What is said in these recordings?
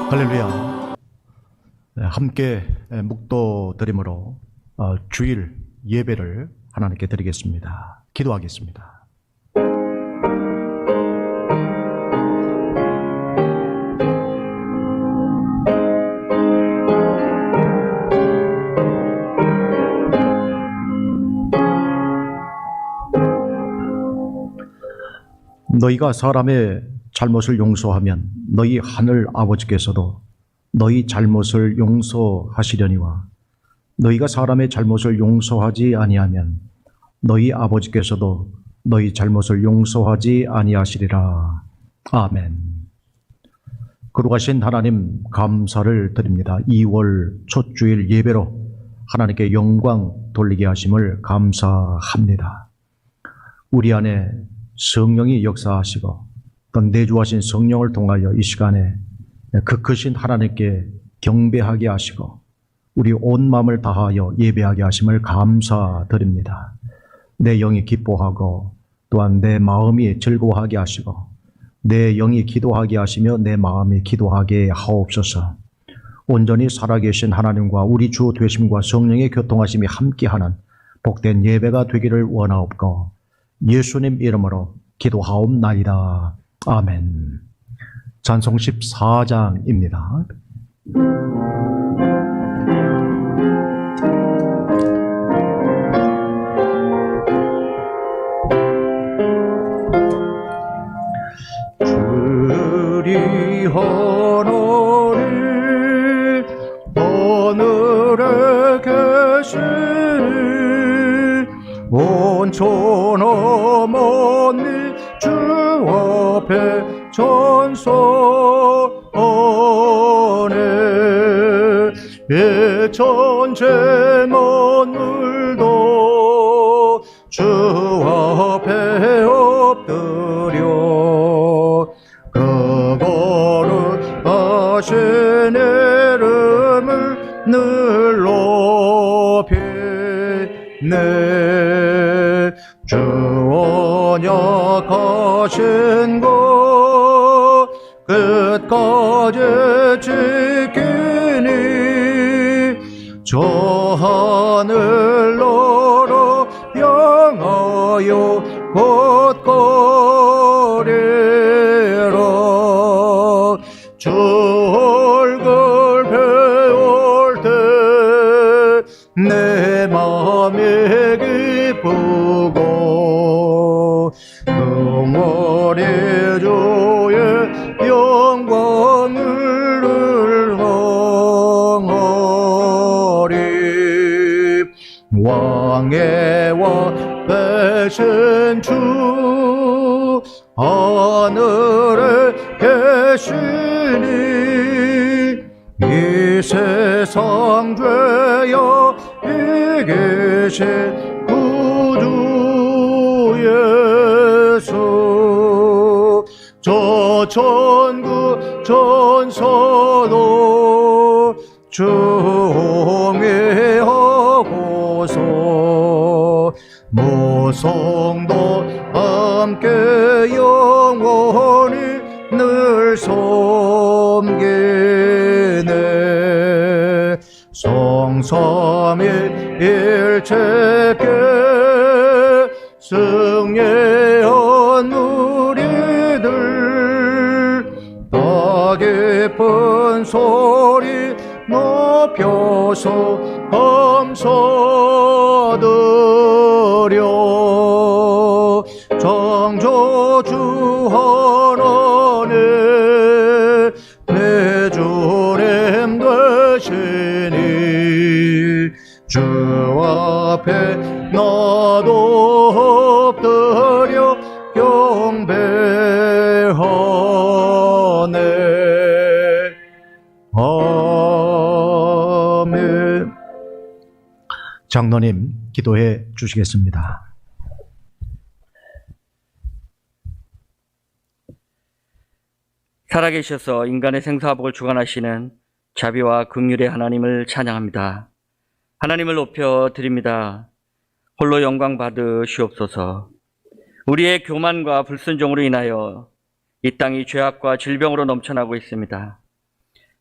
할렐루야. 함께 묵도드림으로 주일 예배를 하나님께 드리겠습니다. 기도하겠습니다. 너희가 사람의 잘못을 용서하면 너희 하늘 아버지께서도 너희 잘못을 용서하시려니와 너희가 사람의 잘못을 용서하지 아니하면 너희 아버지께서도 너희 잘못을 용서하지 아니하시리라. 아멘. 거룩하신 하나님, 감사를 드립니다. 2월 첫 주일 예배로 하나님께 영광 돌리게 하심을 감사합니다. 우리 안에 성령이 역사하시고 또 내주하신 성령을 통하여 이 시간에 그 크신 하나님께 경배하게 하시고 우리 온 마음을 다하여 예배하게 하심을 감사드립니다. 내 영이 기뻐하고 또한 내 마음이 즐거워하게 하시고 내 영이 기도하게 하시며 내 마음이 기도하게 하옵소서. 온전히 살아계신 하나님과 우리 주 되심과 성령의 교통하심이 함께하는 복된 예배가 되기를 원하옵고 예수님 이름으로 기도하옵나이다. 아멘. 찬송 14장입니다. 주리 하늘에 계시니 온천 어머니 주 앞에 전선에 천재 만물도 주 앞에 엎드려 그 거룩하신 이름을 늘 높이네. 주 언약하신 것 끝까지 지키니 저 하늘 나라 향하여 곧거리라. 주 얼굴 배울 때 내 마음이 기쁘고 영원히 주의 영광을 흥하리. 왕의 왕 되신 주 하늘에 계시니 이 세상 죄여 이기신 구주 예수. 저 천국 천사도 경외하고서 모성도 함께 영원히 늘 섬기네. 성삼위일체께 승리한 우리들 다 깊은 소리 높여서 감사드려. 창조주 하나님 내 주님 되시니 주 앞에 나도 엎드려 경배하네. 아멘. 장로님 기도해 주시겠습니다. 살아계셔서 인간의 생사복을 주관하시는 자비와 긍휼의 하나님을 찬양합니다. 하나님을 높여 드립니다. 홀로 영광 받으시옵소서. 우리의 교만과 불순종으로 인하여 이 땅이 죄악과 질병으로 넘쳐나고 있습니다.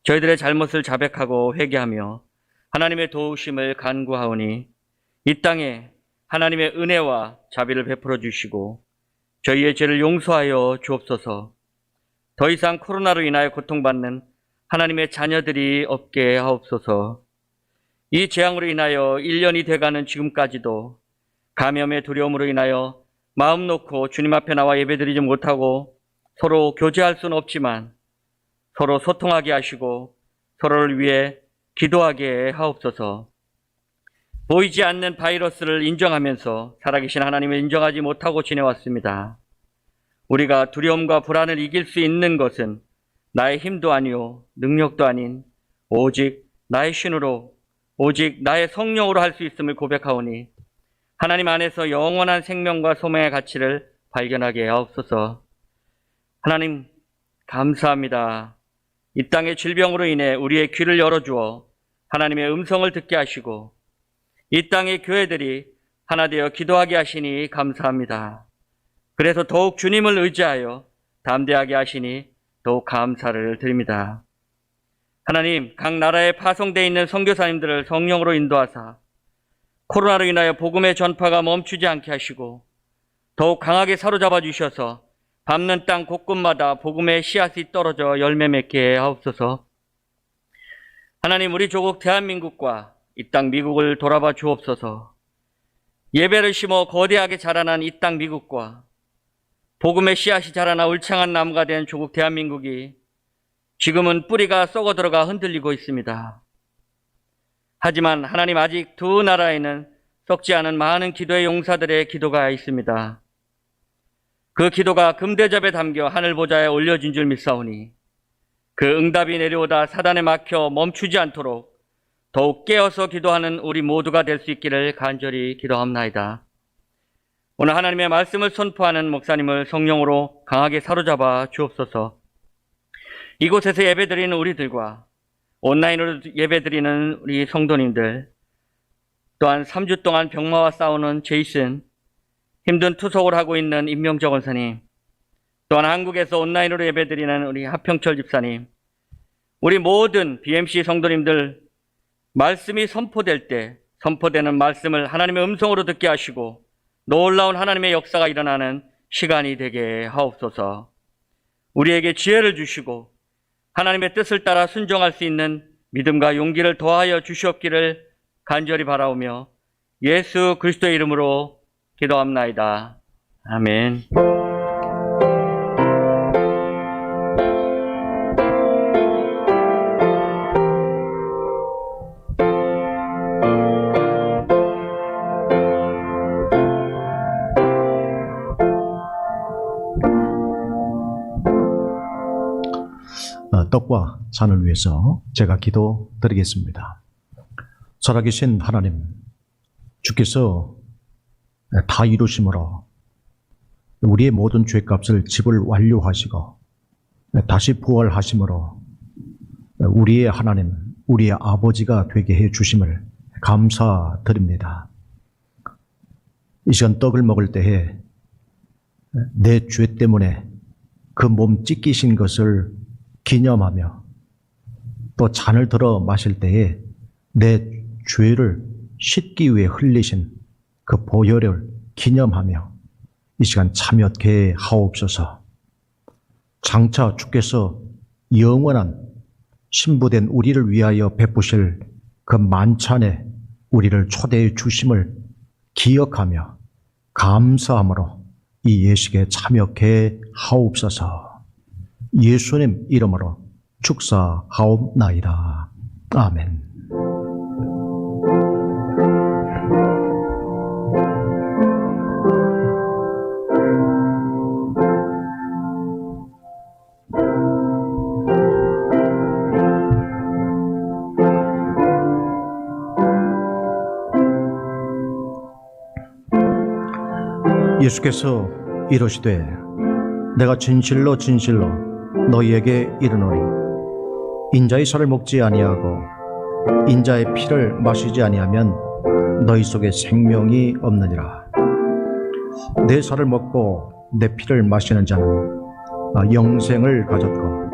저희들의 잘못을 자백하고 회개하며 하나님의 도우심을 간구하오니 이 땅에 하나님의 은혜와 자비를 베풀어 주시고 저희의 죄를 용서하여 주옵소서. 더 이상 코로나로 인하여 고통받는 하나님의 자녀들이 없게 하옵소서. 이 재앙으로 인하여 1년이 돼가는 지금까지도 감염의 두려움으로 인하여 마음 놓고 주님 앞에 나와 예배드리지 못하고 서로 교제할 수는 없지만 서로 소통하게 하시고 서로를 위해 기도하게 하옵소서. 보이지 않는 바이러스를 인정하면서 살아계신 하나님을 인정하지 못하고 지내왔습니다. 우리가 두려움과 불안을 이길 수 있는 것은 나의 힘도 아니요 능력도 아닌 오직 나의 신으로 오직 나의 성령으로 할 수 있음을 고백하오니 하나님 안에서 영원한 생명과 소명의 가치를 발견하게 하옵소서. 하나님 감사합니다. 이 땅의 질병으로 인해 우리의 귀를 열어주어 하나님의 음성을 듣게 하시고 이 땅의 교회들이 하나 되어 기도하게 하시니 감사합니다. 그래서 더욱 주님을 의지하여 담대하게 하시니 더욱 감사를 드립니다. 하나님, 각 나라에 파송되어 있는 선교사님들을 성령으로 인도하사 코로나로 인하여 복음의 전파가 멈추지 않게 하시고 더욱 강하게 사로잡아 주셔서 밟는 땅 곳곳마다 복음의 씨앗이 떨어져 열매 맺게 하옵소서. 하나님, 우리 조국 대한민국과 이 땅 미국을 돌아봐 주옵소서. 예배를 심어 거대하게 자라난 이 땅 미국과 복음의 씨앗이 자라나 울창한 나무가 된 조국 대한민국이 지금은 뿌리가 썩어 들어가 흔들리고 있습니다. 하지만 하나님, 아직 두 나라에는 썩지 않은 많은 기도의 용사들의 기도가 있습니다. 그 기도가 금대접에 담겨 하늘 보좌에 올려진 줄 믿사오니 그 응답이 내려오다 사단에 막혀 멈추지 않도록 더욱 깨어서 기도하는 우리 모두가 될 수 있기를 간절히 기도합나이다. 오늘 하나님의 말씀을 선포하는 목사님을 성령으로 강하게 사로잡아 주옵소서. 이곳에서 예배드리는 우리들과 온라인으로 예배드리는 우리 성도님들, 또한 3주 동안 병마와 싸우는 제이슨, 힘든 투석을 하고 있는 임명적 원사님, 또한 한국에서 온라인으로 예배드리는 우리 하평철 집사님, 우리 모든 BMC 성도님들, 말씀이 선포될 때 선포되는 말씀을 하나님의 음성으로 듣게 하시고 놀라운 하나님의 역사가 일어나는 시간이 되게 하옵소서. 우리에게 지혜를 주시고 하나님의 뜻을 따라 순종할 수 있는 믿음과 용기를 더하여 주시옵기를 간절히 바라오며 예수 그리스도의 이름으로 기도합나이다. 아멘. 떡과 잔을 위해서 제가 기도 드리겠습니다. 살아계신 하나님, 주께서 다 이루심으로 우리의 모든 죄값을 지불 완료하시고 다시 부활하심으로 우리의 하나님, 우리의 아버지가 되게 해 주심을 감사드립니다. 이 시간 떡을 먹을 때에 내 죄 때문에 그 몸 찢기신 것을 기념하며 또 잔을 들어 마실 때에 내 죄를 씻기 위해 흘리신 그 보혈을 기념하며 이 시간 참여케 하옵소서. 장차 주께서 영원한 신부된 우리를 위하여 베푸실 그 만찬에 우리를 초대해 주심을 기억하며 감사함으로 이 예식에 참여케 하옵소서. 예수님 이름으로 축사하옵나이다. 아멘. 예수께서 이르시되 내가 진실로 진실로 너희에게 이르노니 인자의 살을 먹지 아니하고 인자의 피를 마시지 아니하면 너희 속에 생명이 없느니라. 내 살을 먹고 내 피를 마시는 자는 영생을 가졌고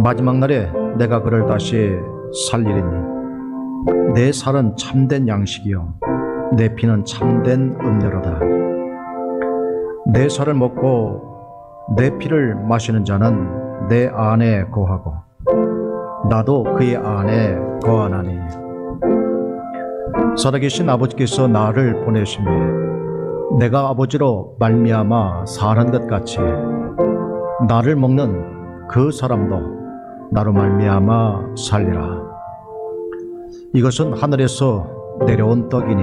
마지막 날에 내가 그를 다시 살리리니 내 살은 참된 양식이요 내 피는 참된 음료로다. 내 살을 먹고 내 피를 마시는 자는 내 안에 거하고 나도 그의 안에 거하나니 살아계신 아버지께서 나를 보내심에 내가 아버지로 말미암아 사는 것 같이 나를 먹는 그 사람도 나로 말미암아 살리라. 이것은 하늘에서 내려온 떡이니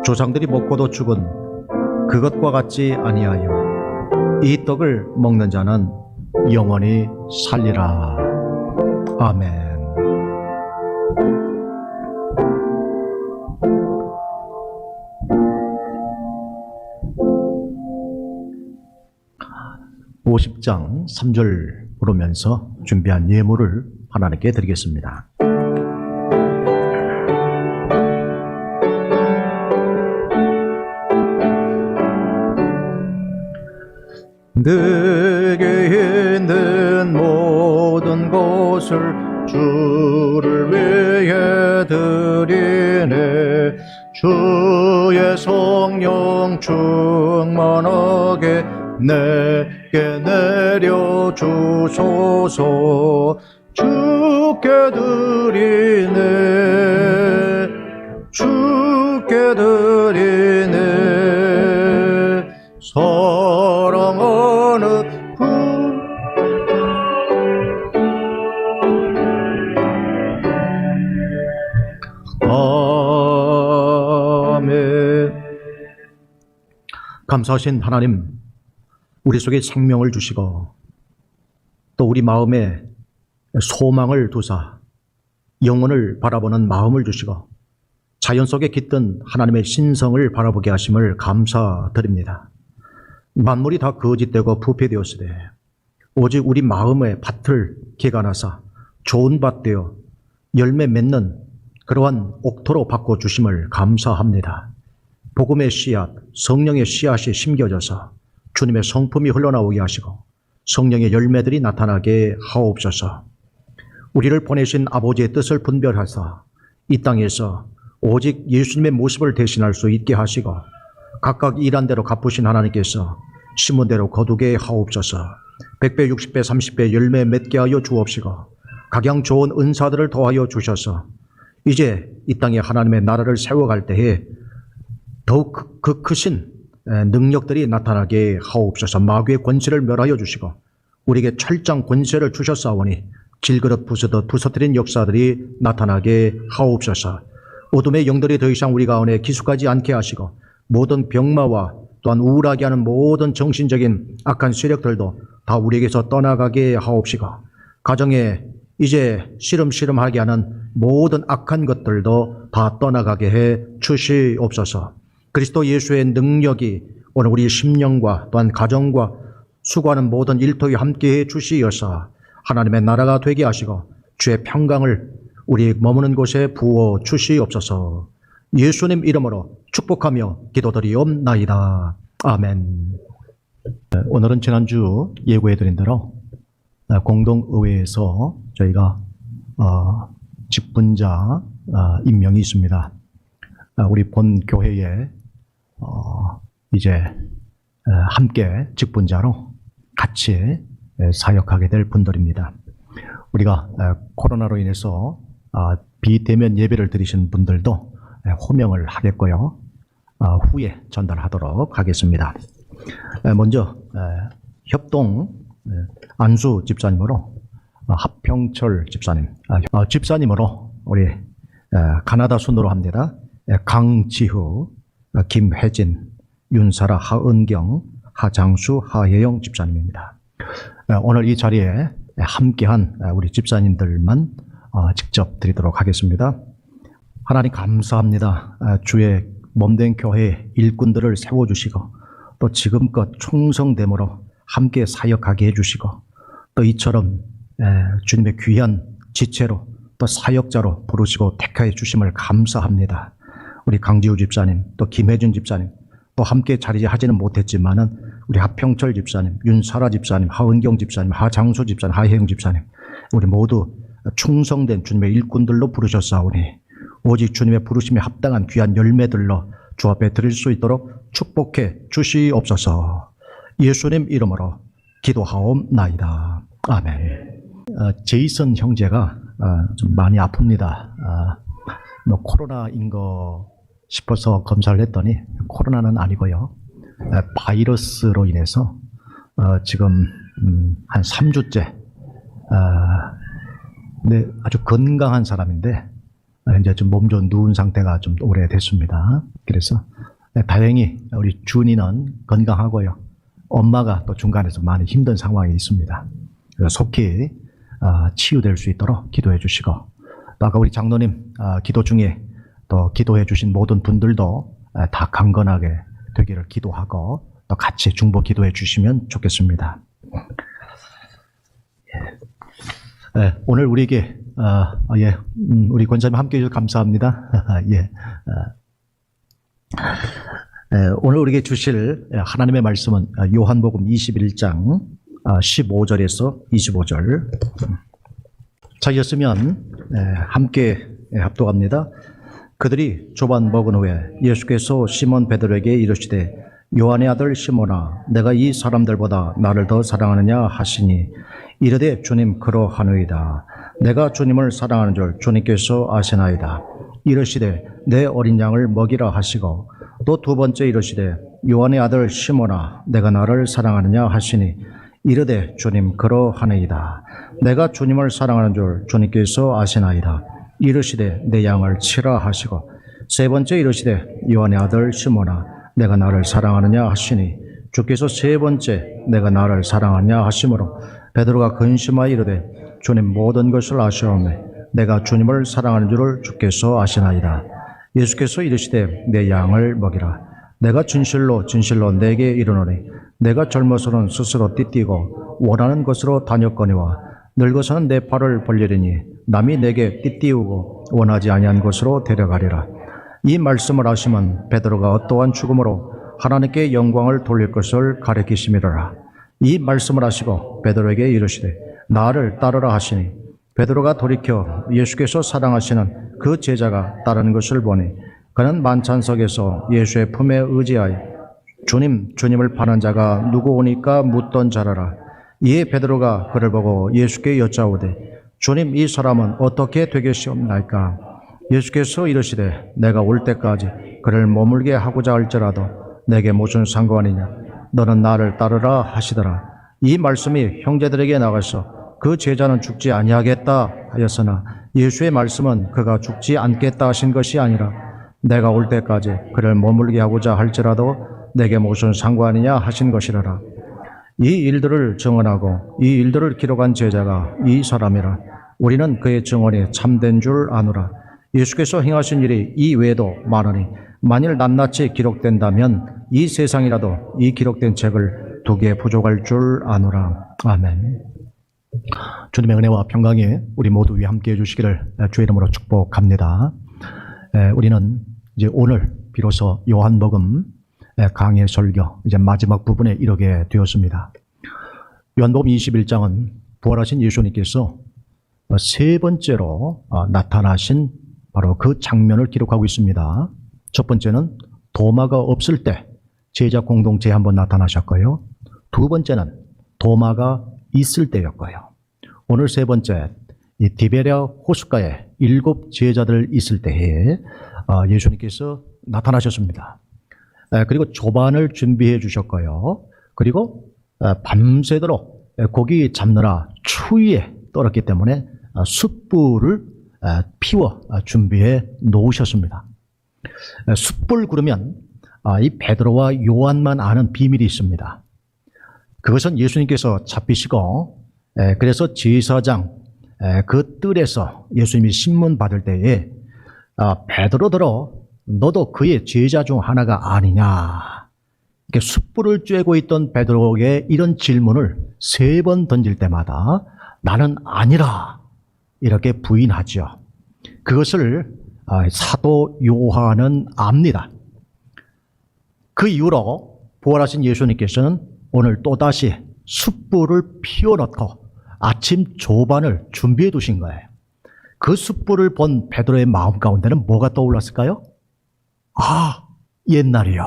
조상들이 먹고도 죽은 그것과 같지 아니하여 이 떡을 먹는 자는 영원히 살리라. 아멘. (50장) 3절 부르면서 준비한 예물을 하나님께 드리겠습니다. 내게 있는 모든 것을 주를 위해 드리네. 주의 성령 충만하게 내게 내려주소서. 주께 드리네, 주께 드리네. 사랑하는 그 아멘. 감사하신 하나님, 우리 속에 생명을 주시고 또 우리 마음에 소망을 두사 영혼을 바라보는 마음을 주시고 자연 속에 깃든 하나님의 신성을 바라보게 하심을 감사드립니다. 만물이 다 거짓되고 부패되었으되 오직 우리 마음의 밭을 개간하사 좋은 밭 되어 열매 맺는 그러한 옥토로 바꿔주심을 감사합니다. 복음의 씨앗, 성령의 씨앗이 심겨져서 주님의 성품이 흘러나오게 하시고 성령의 열매들이 나타나게 하옵소서. 우리를 보내신 아버지의 뜻을 분별하사 이 땅에서 오직 예수님의 모습을 대신할 수 있게 하시고 각각 일한 대로 갚으신 하나님께서 심은 대로 거두게 하옵소서. 100배, 60배, 30배 열매 맺게 하여 주옵시고 각양 좋은 은사들을 더하여 주셔서 이제 이 땅에 하나님의 나라를 세워갈 때에 더욱 그 크신 능력들이 나타나게 하옵소서. 마귀의 권세를 멸하여 주시고 우리에게 철장 권세를 주셨사오니 질그릇 부수듯 부서뜨린 역사들이 나타나게 하옵소서. 어둠의 영들이 더 이상 우리 가운데 기숙하지 않게 하시고 모든 병마와 또한 우울하게 하는 모든 정신적인 악한 세력들도 다 우리에게서 떠나가게 하옵시고 가정에 이제 시름시름하게 하는 모든 악한 것들도 다 떠나가게 해 주시옵소서. 그리스도 예수의 능력이 오늘 우리 심령과 또한 가정과 수고하는 모든 일터에 함께해 주시어서 하나님의 나라가 되게 하시고 주의 평강을 우리 머무는 곳에 부어 주시옵소서. 예수님 이름으로 축복하며 기도드리옵나이다. 아멘. 오늘은 지난주 예고해드린 대로 공동의회에서 저희가 직분자 임명이 있습니다. 우리 본 교회에 이제 함께 직분자로 같이 사역하게 될 분들입니다. 우리가 코로나로 인해서 비대면 예배를 드리신 분들도 호명을 하겠고요. 후에 전달하도록 하겠습니다. 먼저 협동 안수 집사님으로 하평철 집사님, 집사님으로 우리 가나다 순으로 합니다. 강지후, 김혜진, 윤사라, 하은경, 하장수, 하혜영 집사님입니다. 오늘 이 자리에 함께한 우리 집사님들만 직접 드리도록 하겠습니다. 하나님 감사합니다. 주의 몸된 교회 일꾼들을 세워주시고 또 지금껏 충성됨으로 함께 사역하게 해주시고 또 이처럼 주님의 귀한 지체로 또 사역자로 부르시고 택하여 주심을 감사합니다. 우리 강지우 집사님 또 김혜준 집사님 또 함께 자리하지는 못했지만은 우리 하평철 집사님, 윤사라 집사님, 하은경 집사님, 하장수 집사님, 하혜영 집사님 우리 모두 충성된 주님의 일꾼들로 부르셨사오니 오직 주님의 부르심에 합당한 귀한 열매들로 주 앞에 드릴 수 있도록 축복해 주시옵소서. 예수님 이름으로 기도하옵나이다. 아멘. 제이슨 형제가 좀 많이 아픕니다. 코로나인 거 싶어서 검사를 했더니 코로나는 아니고요. 바이러스로 인해서 지금 한 3주째 네, 아주 건강한 사람인데 이제 좀 몸 좀 누운 상태가 좀 오래됐습니다. 그래서 다행히 우리 준이는 건강하고요. 엄마가 또 중간에서 많이 힘든 상황이 있습니다. 그래서 속히 치유될 수 있도록 기도해 주시고 또 아까 우리 장로님 기도 중에 또 기도해 주신 모든 분들도 다 강건하게 되기를 기도하고 또 같이 중보 기도해 주시면 좋겠습니다. 오늘 우리에게 우리 권사님 함께 해주셔서 감사합니다. 오늘 우리에게 주실 하나님의 말씀은 요한복음 21장 15절에서 25절. 자였으면 함께 합독합니다. 그들이 조반 먹은 후에 예수께서 시몬 베드로에게 이르시되 요한의 아들 시몬아 내가 이 사람들보다 나를 더 사랑하느냐 하시니 이르되 주님 그러하노이다. 내가 주님을 사랑하는 줄 주님께서 아시나이다. 이르시되 내 어린 양을 먹이라 하시고 또 두 번째 이르시되 요한의 아들 시몬아 내가 나를 사랑하느냐 하시니 이르되 주님 그러하노이다. 내가 주님을 사랑하는 줄 주님께서 아시나이다. 이르시되 내 양을 치라 하시고 세 번째 이르시되 요한의 아들 시몬아 내가 나를 사랑하느냐 하시니 주께서 세 번째 내가 나를 사랑하느냐 하시므로 베드로가 근심하여 이르되 주님 모든 것을 아시오매 내가 주님을 사랑하는 줄을 주께서 아시나이다. 예수께서 이르시되 내 양을 먹이라. 내가 진실로 진실로 내게 이르노니 내가 젊어서는 스스로 띠띠고 원하는 것으로 다녔거니와 늙어서는 내 팔을 벌리리니 남이 내게 띠띠우고 원하지 아니한 곳으로 데려가리라. 이 말씀을 하시면 베드로가 어떠한 죽음으로 하나님께 영광을 돌릴 것을 가리키심이로라. 이 말씀을 하시고 베드로에게 이르시되 나를 따르라 하시니 베드로가 돌이켜 예수께서 사랑하시는 그 제자가 따르는 것을 보니 그는 만찬석에서 예수의 품에 의지하여 주님을 파는 자가 누구오니까 묻던 자라라. 이에 베드로가 그를 보고 예수께 여짜오되 주님 이 사람은 어떻게 되겠시옵나이까? 예수께서 이르시되 내가 올 때까지 그를 머물게 하고자 할지라도 내게 무슨 상관이냐? 너는 나를 따르라 하시더라. 이 말씀이 형제들에게 나가서 그 제자는 죽지 아니하겠다 하였으나 예수의 말씀은 그가 죽지 않겠다 하신 것이 아니라 내가 올 때까지 그를 머물게 하고자 할지라도 내게 무슨 상관이냐 하신 것이라라. 이 일들을 증언하고 이 일들을 기록한 제자가 이 사람이라. 우리는 그의 증언이 참된 줄 아노라. 예수께서 행하신 일이 이 외에도 많으니 만일 낱낱이 기록된다면 이 세상이라도 이 기록된 책을 두기에 부족할 줄 아노라. 아멘. 주님의 은혜와 평강이 우리 모두 위에 함께해 주시기를 주의 이름으로 축복합니다. 우리는 이제 오늘 비로소 요한복음 강해 설교 이제 마지막 부분에 이르게 되었습니다. 요한복음 21장은 부활하신 예수님께서 세 번째로 나타나신 바로 그 장면을 기록하고 있습니다. 첫 번째는 도마가 없을 때 제자 공동체에 한번 나타나셨고요. 두 번째는 도마가 있을 때였고요. 오늘 세 번째, 이 디베랴 호숫가에 7 제자들 있을 때에 예수님께서 나타나셨습니다. 그리고 조반을 준비해 주셨고요. 그리고 밤새도록 고기 잡느라 추위에 떨었기 때문에 숯불을 피워 준비해 놓으셨습니다. 숯불 그러면 이 베드로와 요한만 아는 비밀이 있습니다. 그것은 예수님께서 잡히시고 그래서 제사장 그 뜰에서 예수님이 신문 받을 때에 베드로더러 너도 그의 제자 중 하나가 아니냐. 이렇게 숯불을 쬐고 있던 베드로에게 이런 질문을 3번 던질 때마다 나는 아니라 이렇게 부인하죠. 그것을 사도 요한은 압니다. 그 이후로 부활하신 예수님께서는 오늘 또다시 숯불을 피워놓고 아침 조반을 준비해 두신 거예요. 그 숯불을 본 베드로의 마음 가운데는 뭐가 떠올랐을까요? 아, 옛날이요.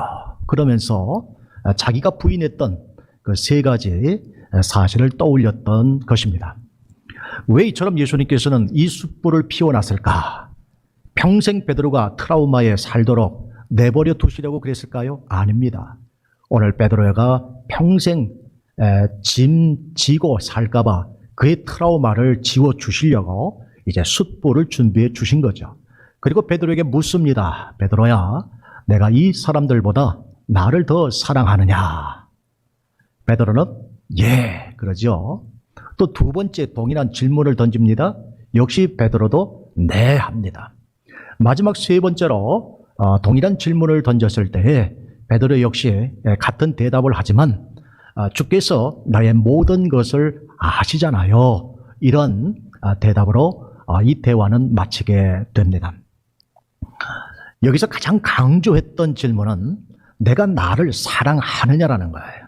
그러면서 자기가 부인했던 그 3가지 사실을 떠올렸던 것입니다. 왜 이처럼 예수님께서는 이 숯불을 피워놨을까? 평생 베드로가 트라우마에 살도록 내버려 두시려고 그랬을까요? 아닙니다. 오늘 베드로가 평생 짐 지고 살까봐 그의 트라우마를 지워주시려고 이제 숯불을 준비해 주신 거죠. 그리고 베드로에게 묻습니다. 베드로야, 내가 이 사람들보다 나를 더 사랑하느냐? 베드로는 예, 그러죠. 또 2번째 동일한 질문을 던집니다. 역시 베드로도 네 합니다. 마지막 3번째로 동일한 질문을 던졌을 때에 베드로 역시 같은 대답을 하지만 주께서 나의 모든 것을 아시잖아요. 이런 대답으로 이 대화는 마치게 됩니다. 여기서 가장 강조했던 질문은 내가 나를 사랑하느냐라는 거예요.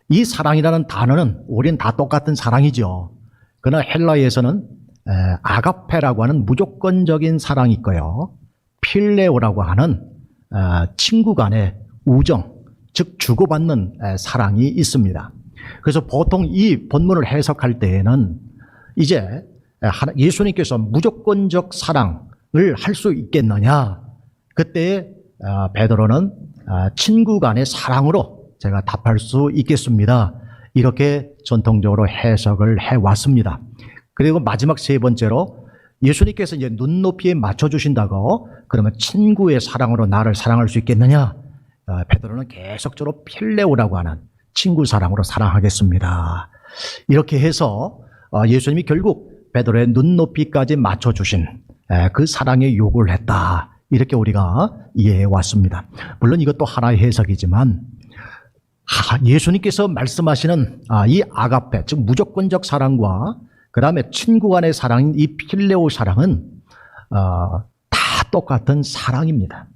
이 사랑이라는 단어는 우리는 다 똑같은 사랑이죠. 그러나 헬라에서는 아가페라고 하는 무조건적인 사랑이 있고요. 필레오라고 하는 친구 간의 우정, 즉 주고받는 사랑이 있습니다. 그래서 보통 이 본문을 해석할 때에는 이제 예수님께서 무조건적 사랑을 할 수 있겠느냐? 그때 베드로는 친구 간의 사랑으로 제가 답할 수 있겠습니다. 이렇게 전통적으로 해석을 해왔습니다. 그리고 마지막 3번째로 예수님께서 이제 눈높이에 맞춰주신다고 그러면 친구의 사랑으로 나를 사랑할 수 있겠느냐? 베드로는 계속적으로 필레오라고 하는 친구 사랑으로 사랑하겠습니다. 이렇게 해서 예수님이 결국 베드로의 눈높이까지 맞춰주신 그 사랑의 요구를 했다. 이렇게 우리가 이해해 왔습니다. 물론 이것도 하나의 해석이지만 예수님께서 말씀하시는 이 아가페, 즉 무조건적 사랑과 그 다음에 친구 간의 사랑인 이 필레오 사랑은 다 똑같은 사랑입니다.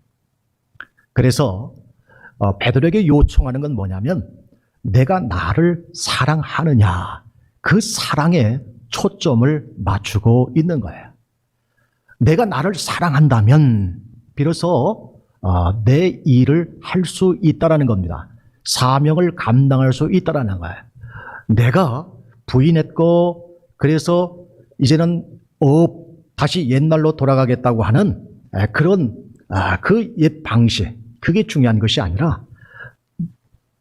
그래서 베드로에게 요청하는 건 뭐냐면 내가 나를 사랑하느냐, 그 사랑에 초점을 맞추고 있는 거예요. 내가 나를 사랑한다면 비로소 내 일을 할 수 있다라는 겁니다. 사명을 감당할 수 있다라는 거예요. 내가 부인했고 그래서 이제는 다시 옛날로 돌아가겠다고 하는 그런 그 옛 방식, 그게 중요한 것이 아니라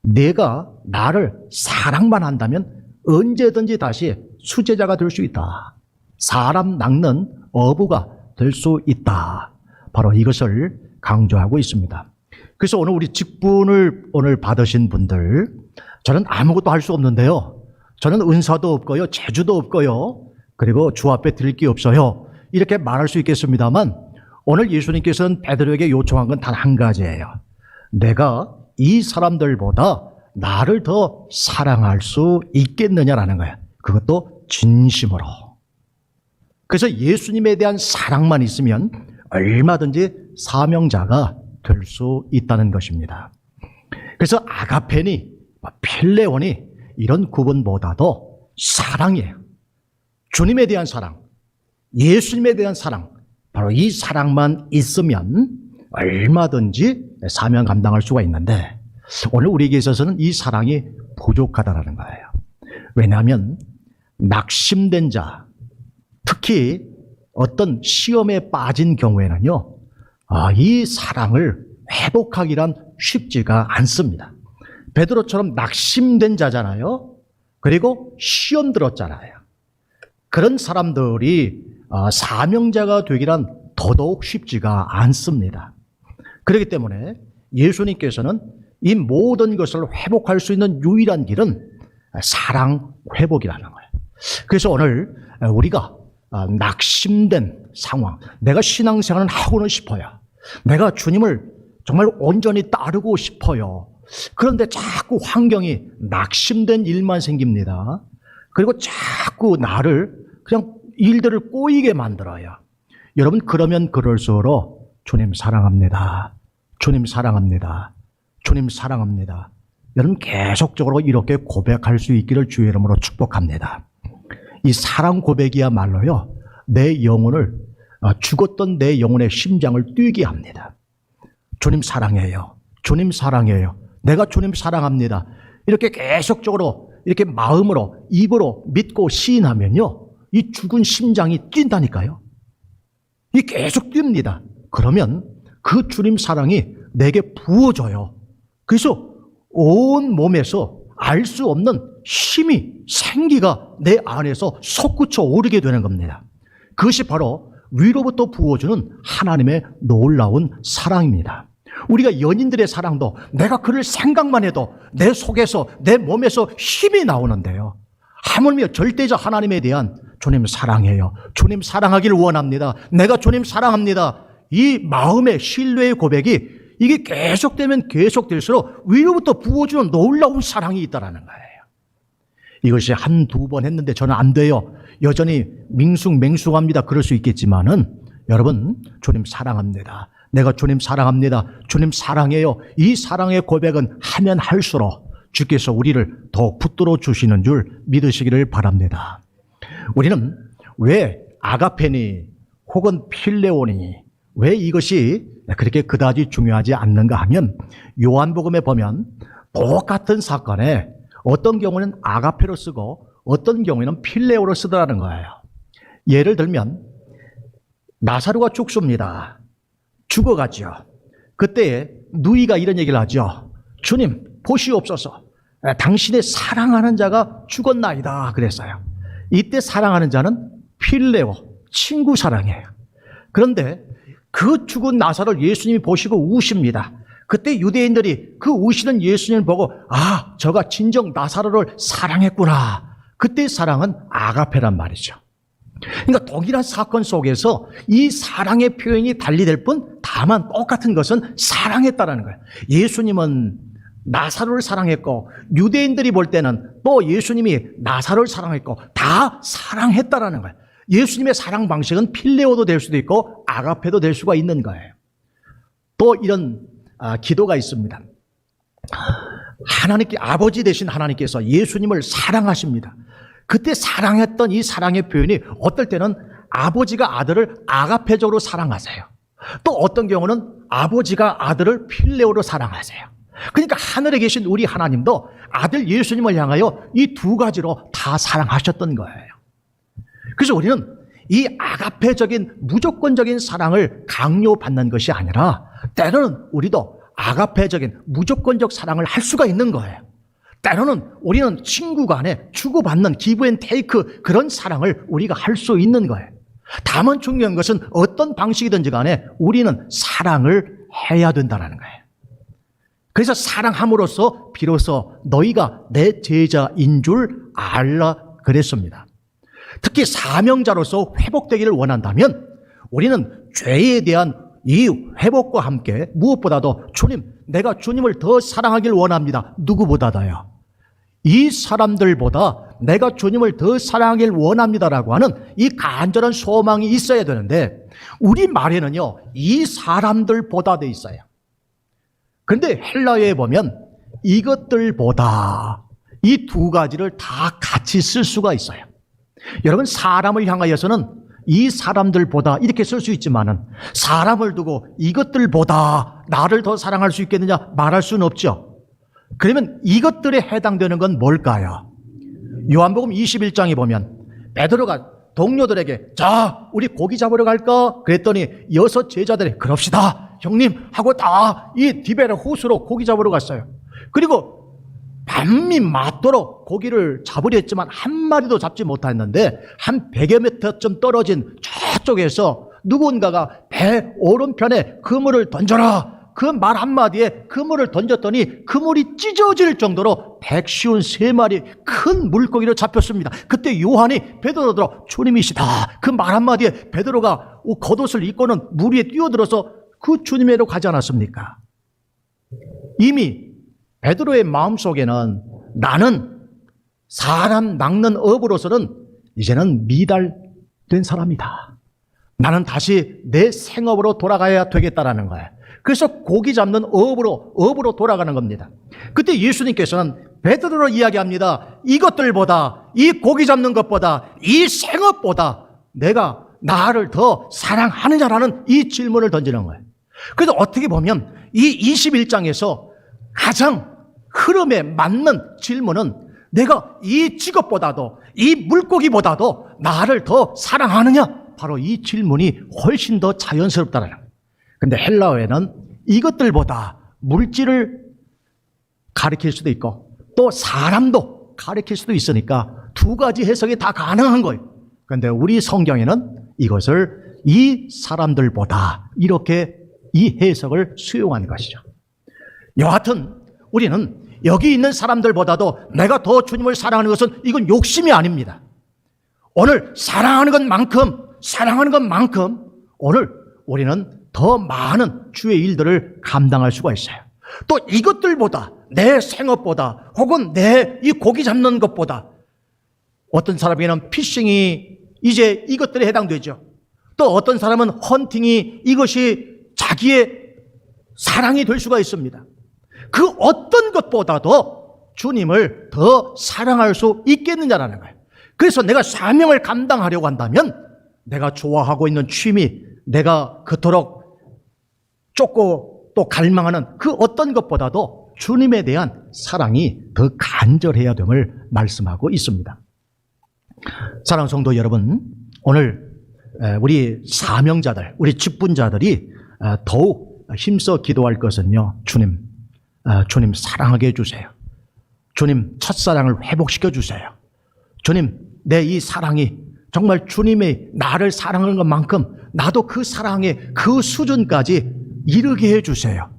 내가 나를 사랑만 한다면 언제든지 다시 수제자가 될 수 있다. 사람 낚는 어부가 될 수 있다. 바로 이것을 강조하고 있습니다. 그래서 오늘 우리 직분을 오늘 받으신 분들, 저는 아무것도 할 수 없는데요. 저는 은사도 없고요, 재주도 없고요, 그리고 주 앞에 드릴 게 없어요. 이렇게 말할 수 있겠습니다만 오늘 예수님께서는 베드로에게 요청한 건 단 한 가지예요. 내가 이 사람들보다 나를 더 사랑할 수 있겠느냐라는 거예요. 그것도 진심으로. 그래서 예수님에 대한 사랑만 있으면 얼마든지 사명자가 될 수 있다는 것입니다. 그래서 아가페니, 필레오니 이런 구분보다도 사랑이에요. 주님에 대한 사랑, 예수님에 대한 사랑, 바로 이 사랑만 있으면 얼마든지 사명 감당할 수가 있는데 오늘 우리에게 있어서는 이 사랑이 부족하다는 거예요. 왜냐하면 낙심된 자, 특히 어떤 시험에 빠진 경우에는요, 이 사랑을 회복하기란 쉽지가 않습니다. 베드로처럼 낙심된 자잖아요. 그리고 시험 들었잖아요. 그런 사람들이 사명자가 되기란 더더욱 쉽지가 않습니다. 그렇기 때문에 예수님께서는 이 모든 것을 회복할 수 있는 유일한 길은 사랑 회복이라는 거예요. 그래서 오늘 우리가 낙심된 상황, 내가 신앙생활을 하고는 싶어요. 내가 주님을 정말 온전히 따르고 싶어요. 그런데 자꾸 환경이 낙심된 일만 생깁니다. 그리고 자꾸 나를 그냥 일들을 꼬이게 만들어요. 여러분, 그러면 그럴수록 주님 사랑합니다. 주님 사랑합니다. 주님 사랑합니다. 여러분, 계속적으로 이렇게 고백할 수 있기를 주의 이름으로 축복합니다. 이 사랑 고백이야말로요, 내 영혼을, 죽었던 내 영혼의 심장을 뛰게 합니다. 주님 사랑해요. 주님 사랑해요. 내가 주님 사랑합니다. 이렇게 계속적으로 이렇게 마음으로, 입으로 믿고 시인하면요, 이 죽은 심장이 뛴다니까요. 이 계속 뜁니다. 그러면 그 주님 사랑이 내게 부어져요. 그래서 온 몸에서 알 수 없는 힘이, 생기가 내 안에서 솟구쳐 오르게 되는 겁니다. 그것이 바로 위로부터 부어주는 하나님의 놀라운 사랑입니다. 우리가 연인들의 사랑도 내가 그를 생각만 해도 내 속에서, 내 몸에서 힘이 나오는데요. 하물며 절대적 하나님에 대한 주님 사랑해요. 주님 사랑하기를 원합니다. 내가 주님 사랑합니다. 이 마음의 신뢰의 고백이 이게 계속되면 계속될수록 위로부터 부어주는 놀라운 사랑이 있다는 거예요. 이것이 한두 번 했는데 저는 안 돼요. 여전히 맹숭합니다. 그럴 수 있겠지만은 여러분, 주님 사랑합니다. 내가 주님 사랑합니다. 주님 사랑해요. 이 사랑의 고백은 하면 할수록 주께서 우리를 더 붙들어 주시는 줄 믿으시기를 바랍니다. 우리는 왜 아가페니 혹은 필레오니, 왜 이것이 그렇게 그다지 중요하지 않는가 하면, 요한복음에 보면 똑같은 사건에 어떤 경우는 아가페로 쓰고 어떤 경우에는 필레오로 쓰더라는 거예요. 예를 들면 나사로가 죽습니다. 죽어가죠. 그때 누이가 이런 얘기를 하죠. 주님, 보시옵소서. 당신의 사랑하는 자가 죽었나이다. 그랬어요. 이때 사랑하는 자는 필레오, 친구 사랑이에요. 그런데 그 죽은 나사로를 예수님이 보시고 우십니다. 그때 유대인들이 그 우시는 예수님을 보고, 아, 저가 진정 나사로를 사랑했구나. 그때 사랑은 아가페란 말이죠. 그러니까 동일한 사건 속에서 이 사랑의 표현이 달리될 뿐, 다만 똑같은 것은 사랑했다라는 거예요. 예수님은 나사로를 사랑했고, 유대인들이 볼 때는 또 예수님이 나사로를 사랑했고, 다 사랑했다라는 거예요. 예수님의 사랑 방식은 필레오도 될 수도 있고 아가페도 될 수가 있는 거예요. 또 이런 기도가 있습니다. 하나님께, 아버지 되신 하나님께서 예수님을 사랑하십니다. 그때 사랑했던 이 사랑의 표현이 어떨 때는 아버지가 아들을 아가페적으로 사랑하세요. 또 어떤 경우는 아버지가 아들을 필레오로 사랑하세요. 그러니까 하늘에 계신 우리 하나님도 아들 예수님을 향하여 이 두 가지로 다 사랑하셨던 거예요. 그래서 우리는 이 아가페적인 무조건적인 사랑을 강요받는 것이 아니라, 때로는 우리도 아가페적인 무조건적 사랑을 할 수가 있는 거예요. 때로는 우리는 친구 간에 주고받는 기브 앤 테이크, 그런 사랑을 우리가 할 수 있는 거예요. 다만 중요한 것은 어떤 방식이든지 간에 우리는 사랑을 해야 된다는 거예요. 그래서 사랑함으로써 비로소 너희가 내 제자인 줄 알라 그랬습니다. 특히 사명자로서 회복되기를 원한다면 우리는 죄에 대한 이 회복과 함께 무엇보다도 주님, 내가 주님을 더 사랑하길 원합니다. 누구보다도요. 이 사람들보다 내가 주님을 더 사랑하길 원합니다라고 하는 이 간절한 소망이 있어야 되는데, 우리 말에는요, 이 사람들보다 돼 있어요. 그런데 헬라어에 보면 이것들보다, 이 두 가지를 다 같이 쓸 수가 있어요. 여러분, 사람을 향하여서는 이 사람들보다 이렇게 쓸 수 있지만은, 사람을 두고 이것들보다 나를 더 사랑할 수 있겠느냐 말할 수는 없죠. 그러면 이것들에 해당되는 건 뭘까요? 요한복음 21장에 보면 베드로가 동료들에게, 자, 우리 고기 잡으러 갈까? 그랬더니 6 제자들이 그럽시다 형님 하고 다 이 디베라 호수로 고기 잡으러 갔어요. 그리고 밤이 맞도록 고기를 잡으려 했지만 한 마리도 잡지 못했는데, 한 100여 미터쯤 떨어진 저쪽에서 누군가가 배 오른편에 그물을 던져라, 그 말 한마디에 그물을 던졌더니 그물이 찢어질 정도로 153마리 큰 물고기를 잡혔습니다. 그때 요한이 베드로더러 주님이시다, 그 말 한마디에 베드로가 겉옷을 입고는 물 위에 뛰어들어서 그 주님에로 가지 않았습니까? 이미 베드로의 마음속에는 나는 사람 낚는 업으로서는 이제는 미달된 사람이다. 나는 다시 내 생업으로 돌아가야 되겠다라는 거예요. 그래서 고기 잡는 업으로 돌아가는 겁니다. 그때 예수님께서는 베드로로 이야기합니다. 이것들보다, 이 고기 잡는 것보다, 이 생업보다 내가 나를 더 사랑하느냐라는 이 질문을 던지는 거예요. 그래서 어떻게 보면 이 21장에서 가장 흐름에 맞는 질문은 내가 이 직업보다도, 이 물고기보다도 나를 더 사랑하느냐? 바로 이 질문이 훨씬 더 자연스럽다는 거예요. 근데 헬라어에는 이것들보다 물질을 가리킬 수도 있고 또 사람도 가리킬 수도 있으니까 두 가지 해석이 다 가능한 거예요. 그런데 우리 성경에는 이것을 이 사람들보다 이렇게 이 해석을 수용한 것이죠. 여하튼 우리는 여기 있는 사람들보다도 내가 더 주님을 사랑하는 것은 이건 욕심이 아닙니다. 오늘 사랑하는 것만큼 오늘 우리는 더 많은 주의 일들을 감당할 수가 있어요. 또 이것들보다 내 생업보다 혹은 내 이 고기 잡는 것보다 어떤 사람에게는 피싱이 이제 이것들에 해당되죠. 또 어떤 사람은 헌팅이 이것이 자기의 사랑이 될 수가 있습니다. 그 어떤 것보다도 주님을 더 사랑할 수 있겠느냐라는 거예요. 그래서 내가 사명을 감당하려고 한다면 내가 좋아하고 있는 취미, 내가 그토록 쫓고 또 갈망하는 그 어떤 것보다도 주님에 대한 사랑이 더 간절해야 됨을 말씀하고 있습니다. 사랑하는 성도 여러분, 오늘 우리 사명자들, 우리 직분자들이 더욱 힘써 기도할 것은요, 주님 사랑하게 해주세요. 주님 첫사랑을 회복시켜 주세요. 주님, 내 이 사랑이 정말 주님의 나를 사랑하는 것만큼 나도 그 사랑의 그 수준까지 이르게 해주세요.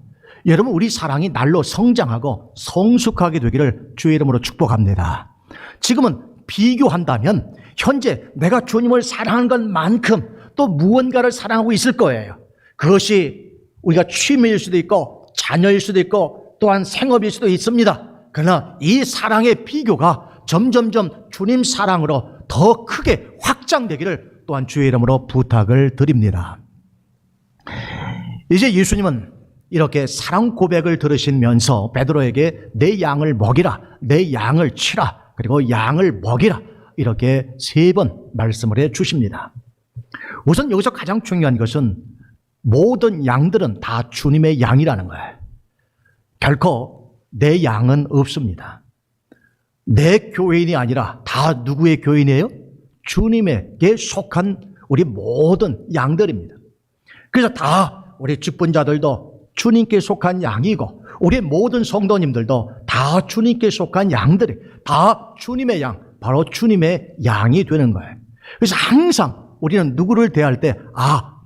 여러분, 우리 사랑이 날로 성장하고 성숙하게 되기를 주의 이름으로 축복합니다. 지금은 비교한다면 현재 내가 주님을 사랑하는 것만큼 또 무언가를 사랑하고 있을 거예요. 그것이 우리가 취미일 수도 있고 자녀일 수도 있고 또한 생업일 수도 있습니다. 그러나 이 사랑의 비교가 점점점 주님 사랑으로 더 크게 확장되기를 또한 주의 이름으로 부탁을 드립니다. 이제 예수님은 이렇게 사랑 고백을 들으시면서 베드로에게 내 양을 먹이라, 내 양을 치라, 그리고 양을 먹이라 이렇게 3번 말씀을 해 주십니다. 우선 여기서 가장 중요한 것은 모든 양들은 다 주님의 양이라는 거예요. 결코 내 양은 없습니다. 내 교인이 아니라 다 누구의 교인이에요? 주님에게 속한 우리 모든 양들입니다. 그래서 다 우리 직분자들도 주님께 속한 양이고 우리 모든 성도님들도 다 주님께 속한 양들이 다 주님의 양, 바로 주님의 양이 되는 거예요. 그래서 항상 우리는 누구를 대할 때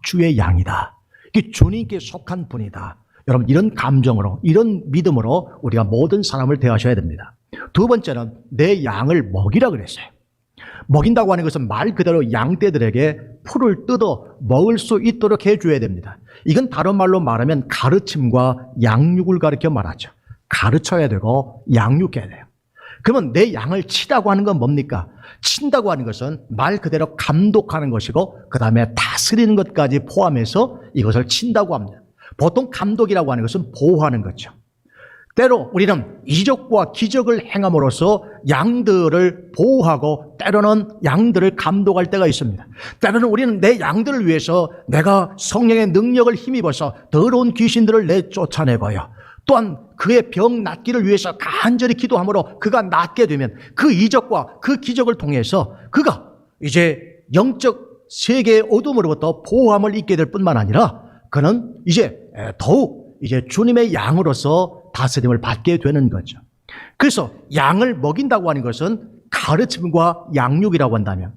주의 양이다. 이게 주님께 속한 분이다. 여러분, 이런 감정으로, 이런 믿음으로 우리가 모든 사람을 대하셔야 됩니다. 두 번째는 내 양을 먹이라 그랬어요. 먹인다고 하는 것은 말 그대로 양떼들에게 풀을 뜯어 먹을 수 있도록 해줘야 됩니다. 이건 다른 말로 말하면 가르침과 양육을 가르쳐 말하죠. 가르쳐야 되고 양육해야 돼요. 그러면 내 양을 치라고 하는 건 뭡니까? 친다고 하는 것은 말 그대로 감독하는 것이고 그 다음에 다스리는 것까지 포함해서 이것을 친다고 합니다. 보통 감독이라고 하는 것은 보호하는 거죠. 때로 우리는 이적과 기적을 행함으로써 양들을 보호하고 때로는 양들을 감독할 때가 있습니다. 때로는 우리는 내 양들을 위해서 내가 성령의 능력을 힘입어서 더러운 귀신들을 내쫓아내고요. 또한 그의 병 낫기를 위해서 간절히 기도함으로 그가 낫게 되면 그 이적과 그 기적을 통해서 그가 이제 영적 세계의 어둠으로부터 보호함을 입게 될 뿐만 아니라 그는 이제 더욱 이제 주님의 양으로서 다스림을 받게 되는 거죠. 그래서 양을 먹인다고 하는 것은 가르침과 양육이라고 한다면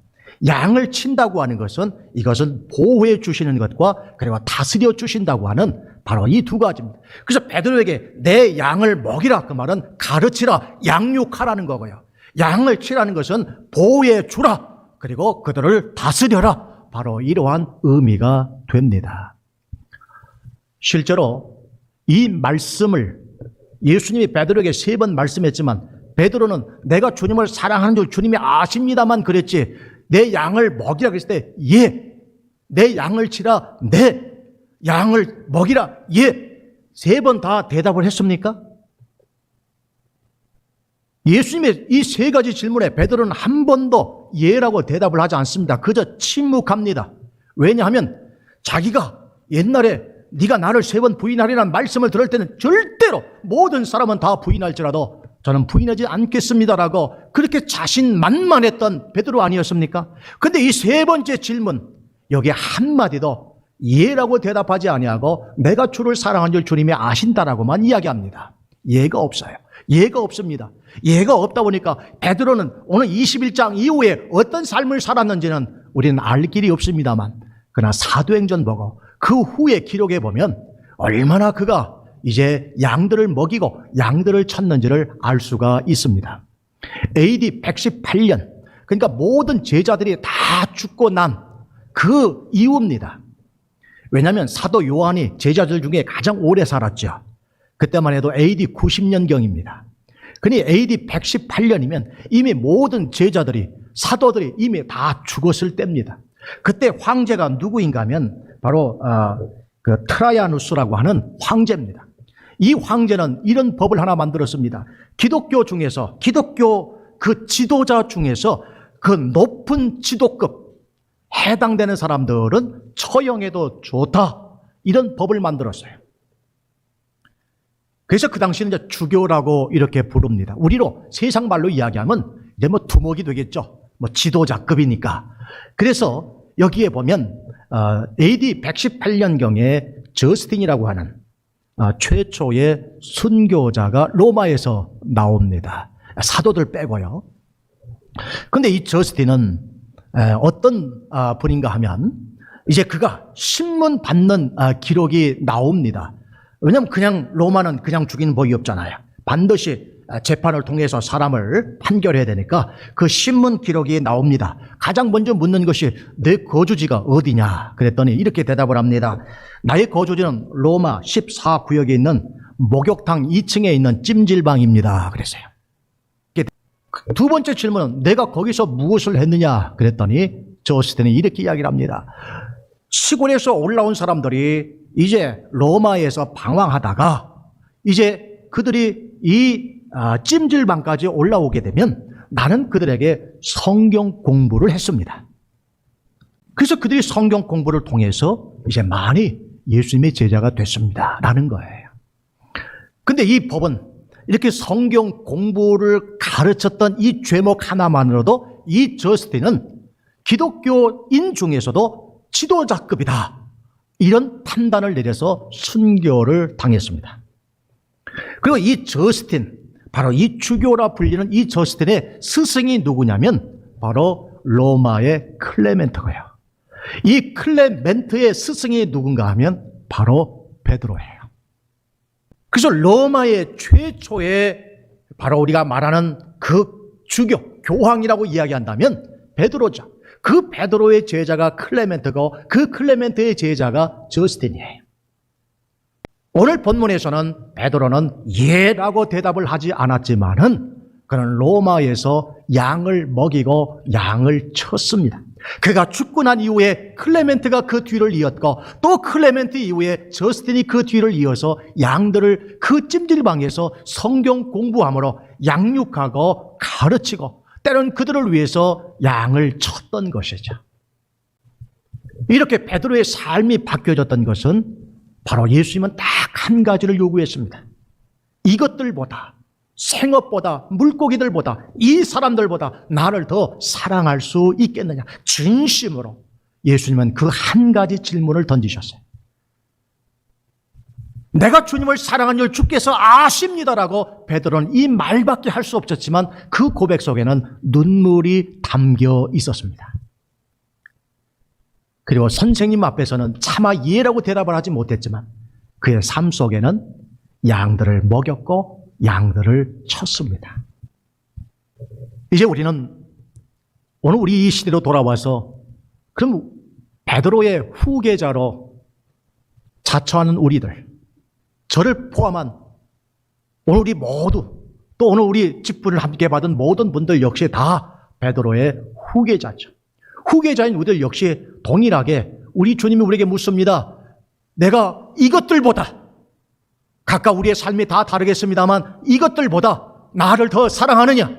양을 친다고 하는 것은 이것은 보호해 주시는 것과 그리고 다스려 주신다고 하는 바로 이 두 가지입니다. 그래서 베드로에게 내 양을 먹이라, 그 말은 가르치라, 양육하라는 거고요. 양을 치라는 것은 보호해 주라, 그리고 그들을 다스려라, 바로 이러한 의미가 됩니다. 실제로 이 말씀을 예수님이 베드로에게 3번 말씀했지만 베드로는 내가 주님을 사랑하는 줄 주님이 아십니다만 그랬지 내 양을 먹이라 그랬을 때 예, 내 양을 치라, 내 양을 먹이라, 예. 3번 다 대답을 했습니까? 예수님의 이 3가지 질문에 베드로는 한 번도 예라고 대답을 하지 않습니다. 그저 침묵합니다. 왜냐하면 자기가 옛날에 네가 나를 3번 부인하리라는 말씀을 들을 때는 절대로 모든 사람은 다 부인할지라도 저는 부인하지 않겠습니다라고 그렇게 자신만만했던 베드로 아니었습니까? 근데 이 3번째 질문 여기에 한마디도 예라고 대답하지 아니하고 내가 주를 사랑한 줄 주님이 아신다라고만 이야기합니다. 예가 없어요. 예가 없습니다. 예가 없다 보니까 베드로는 오늘 21장 이후에 어떤 삶을 살았는지는 우리는 알 길이 없습니다만 그러나 사도행전 보고 그 후에 기록해 보면 얼마나 그가 이제 양들을 먹이고 양들을 쳤는지를 알 수가 있습니다. AD 118년 그러니까 모든 제자들이 다 죽고 난 그 이후입니다. 왜냐하면 사도 요한이 제자들 중에 가장 오래 살았죠. 그때만 해도 AD 90년경입니다. 그니 AD 118년이면 이미 모든 제자들이 사도들이 이미 다 죽었을 때입니다. 그때 황제가 누구인가 하면 바로 그 트라야누스라고 하는 황제입니다. 이 황제는 이런 법을 하나 만들었습니다. 기독교 중에서 기독교 그 지도자 중에서 그 높은 지도급 해당되는 사람들은 처형해도 좋다. 이런 법을 만들었어요. 그래서 그 당시는 이제 주교라고 이렇게 부릅니다. 우리로 세상 말로 이야기하면 이제 뭐 두목이 되겠죠. 뭐 지도자급이니까. 그래서 여기에 보면 AD 118년경에 저스틴이라고 하는 최초의 순교자가 로마에서 나옵니다. 사도들 빼고요. 근데 이 저스틴은 어떤 분인가 하면 이제 그가 신문 받는 기록이 나옵니다. 왜냐하면 그냥 로마는 그냥 죽이는 법이 없잖아요. 반드시 재판을 통해서 사람을 판결해야 되니까 그 신문 기록이 나옵니다. 가장 먼저 묻는 것이 내 거주지가 어디냐 그랬더니 이렇게 대답을 합니다. 나의 거주지는 로마 14구역에 있는 목욕탕 2층에 있는 찜질방입니다. 그랬어요. 두 번째 질문은 내가 거기서 무엇을 했느냐 그랬더니 저스틴이 이렇게 이야기를 합니다. 시골에서 올라온 사람들이 이제 로마에서 방황하다가 이제 그들이 이 찜질방까지 올라오게 되면 나는 그들에게 성경 공부를 했습니다. 그래서 그들이 성경 공부를 통해서 이제 많이 예수님의 제자가 됐습니다. 라는 거예요. 근데 이 법은 이렇게 성경 공부를 가르쳤던 이 죄목 하나만으로도 이 저스틴은 기독교인 중에서도 지도자급이다. 이런 판단을 내려서 순교를 당했습니다. 그리고 이 저스틴, 바로 이 주교라 불리는 이 저스틴의 스승이 누구냐면 바로 로마의 클레멘트고요. 이 클레멘트의 스승이 누군가 하면 바로 베드로예요. 그래서 로마의 최초의 바로 우리가 말하는 그 주교, 교황이라고 이야기한다면 베드로죠. 그 베드로의 제자가 클레멘트고 그 클레멘트의 제자가 저스틴이에요. 오늘 본문에서는 베드로는 예라고 대답을 하지 않았지만은 그는 로마에서 양을 먹이고 양을 쳤습니다. 그가 죽고 난 이후에 클레멘트가 그 뒤를 이었고 또 클레멘트 이후에 저스틴이 그 뒤를 이어서 양들을 그 찜질방에서 성경 공부함으로 양육하고 가르치고 때로는 그들을 위해서 양을 쳤던 것이죠. 이렇게 베드로의 삶이 바뀌어졌던 것은 바로 예수님은 딱 한 가지를 요구했습니다. 이것들보다 생업보다 물고기들보다 이 사람들보다 나를 더 사랑할 수 있겠느냐. 진심으로 예수님은 그 한 가지 질문을 던지셨어요. 내가 주님을 사랑한 줄 주께서 아십니다라고 베드로는 이 말밖에 할 수 없었지만 그 고백 속에는 눈물이 담겨 있었습니다. 그리고 선생님 앞에서는 차마 예라고 대답을 하지 못했지만 그의 삶 속에는 양들을 먹였고 양들을 쳤습니다. 이제 우리는 오늘 우리 이 시대로 돌아와서 그럼 베드로의 후계자로 자처하는 우리들, 저를 포함한 오늘 우리 모두, 또 오늘 우리 직분을 함께 받은 모든 분들 역시 다 베드로의 후계자죠. 후계자인 우리들 역시 동일하게 우리 주님이 우리에게 묻습니다. 내가 이것들보다, 각각 우리의 삶이 다 다르겠습니다만 이것들보다 나를 더 사랑하느냐,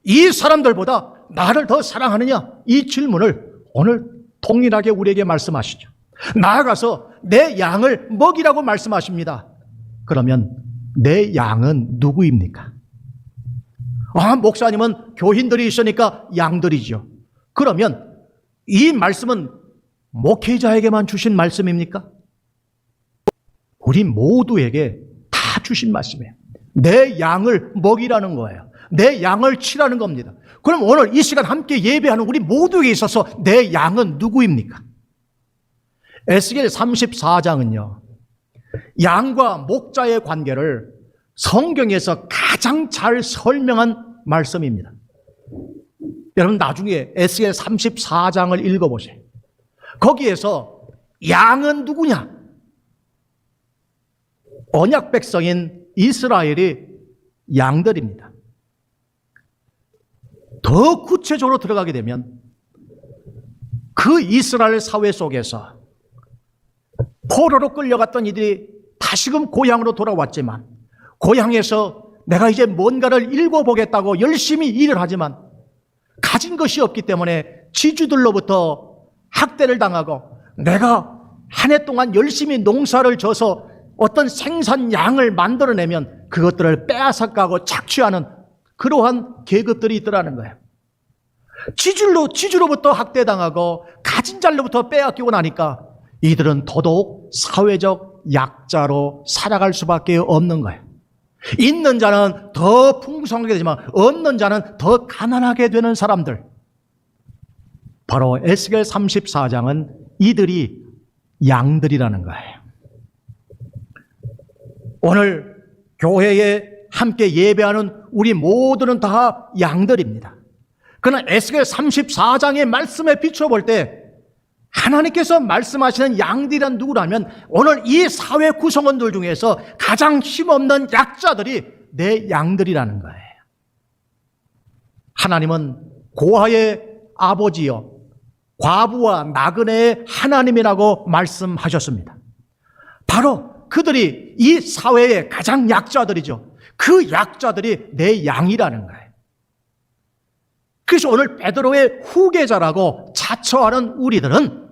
이 사람들보다 나를 더 사랑하느냐, 이 질문을 오늘 동일하게 우리에게 말씀하시죠. 나아가서 내 양을 먹이라고 말씀하십니다. 그러면 내 양은 누구입니까? 목사님은 교인들이 있으니까 양들이죠. 그러면 이 말씀은 목회자에게만 주신 말씀입니까? 우리 모두에게 다 주신 말씀이에요. 내 양을 먹이라는 거예요. 내 양을 치라는 겁니다. 그럼 오늘 이 시간 함께 예배하는 우리 모두에게 있어서 내 양은 누구입니까? 에스겔 34장은요, 양과 목자의 관계를 성경에서 가장 잘 설명한 말씀입니다. 여러분 나중에 에스겔 34장을 읽어보세요. 거기에서 양은 누구냐? 언약 백성인 이스라엘이 양들입니다. 더 구체적으로 들어가게 되면 그 이스라엘 사회 속에서 포로로 끌려갔던 이들이 다시금 고향으로 돌아왔지만, 고향에서 내가 이제 뭔가를 읽어보겠다고 열심히 일을 하지만 가진 것이 없기 때문에 지주들로부터 학대를 당하고, 내가 한 해 동안 열심히 농사를 져서 어떤 생산량을 만들어내면 그것들을 빼앗아가고 착취하는 그러한 계급들이 있더라는 거예요. 지주로부터 학대당하고 가진 자로부터 빼앗기고 나니까 이들은 더더욱 사회적 약자로 살아갈 수밖에 없는 거예요. 있는 자는 더 풍성하게 되지만 없는 자는 더 가난하게 되는 사람들. 바로 에스겔 34장은 이들이 양들이라는 거예요. 오늘 교회에 함께 예배하는 우리 모두는 다 양들입니다. 그러나 에스겔 34장의 말씀에 비춰볼 때 하나님께서 말씀하시는 양들이란 누구라면 오늘 이 사회 구성원들 중에서 가장 힘없는 약자들이 내 양들이라는 거예요. 하나님은 고아의 아버지여 과부와 나그네의 하나님이라고 말씀하셨습니다. 바로 그들이 이 사회의 가장 약자들이죠. 그 약자들이 내 양이라는 거예요. 그래서 오늘 베드로의 후계자라고 자처하는 우리들은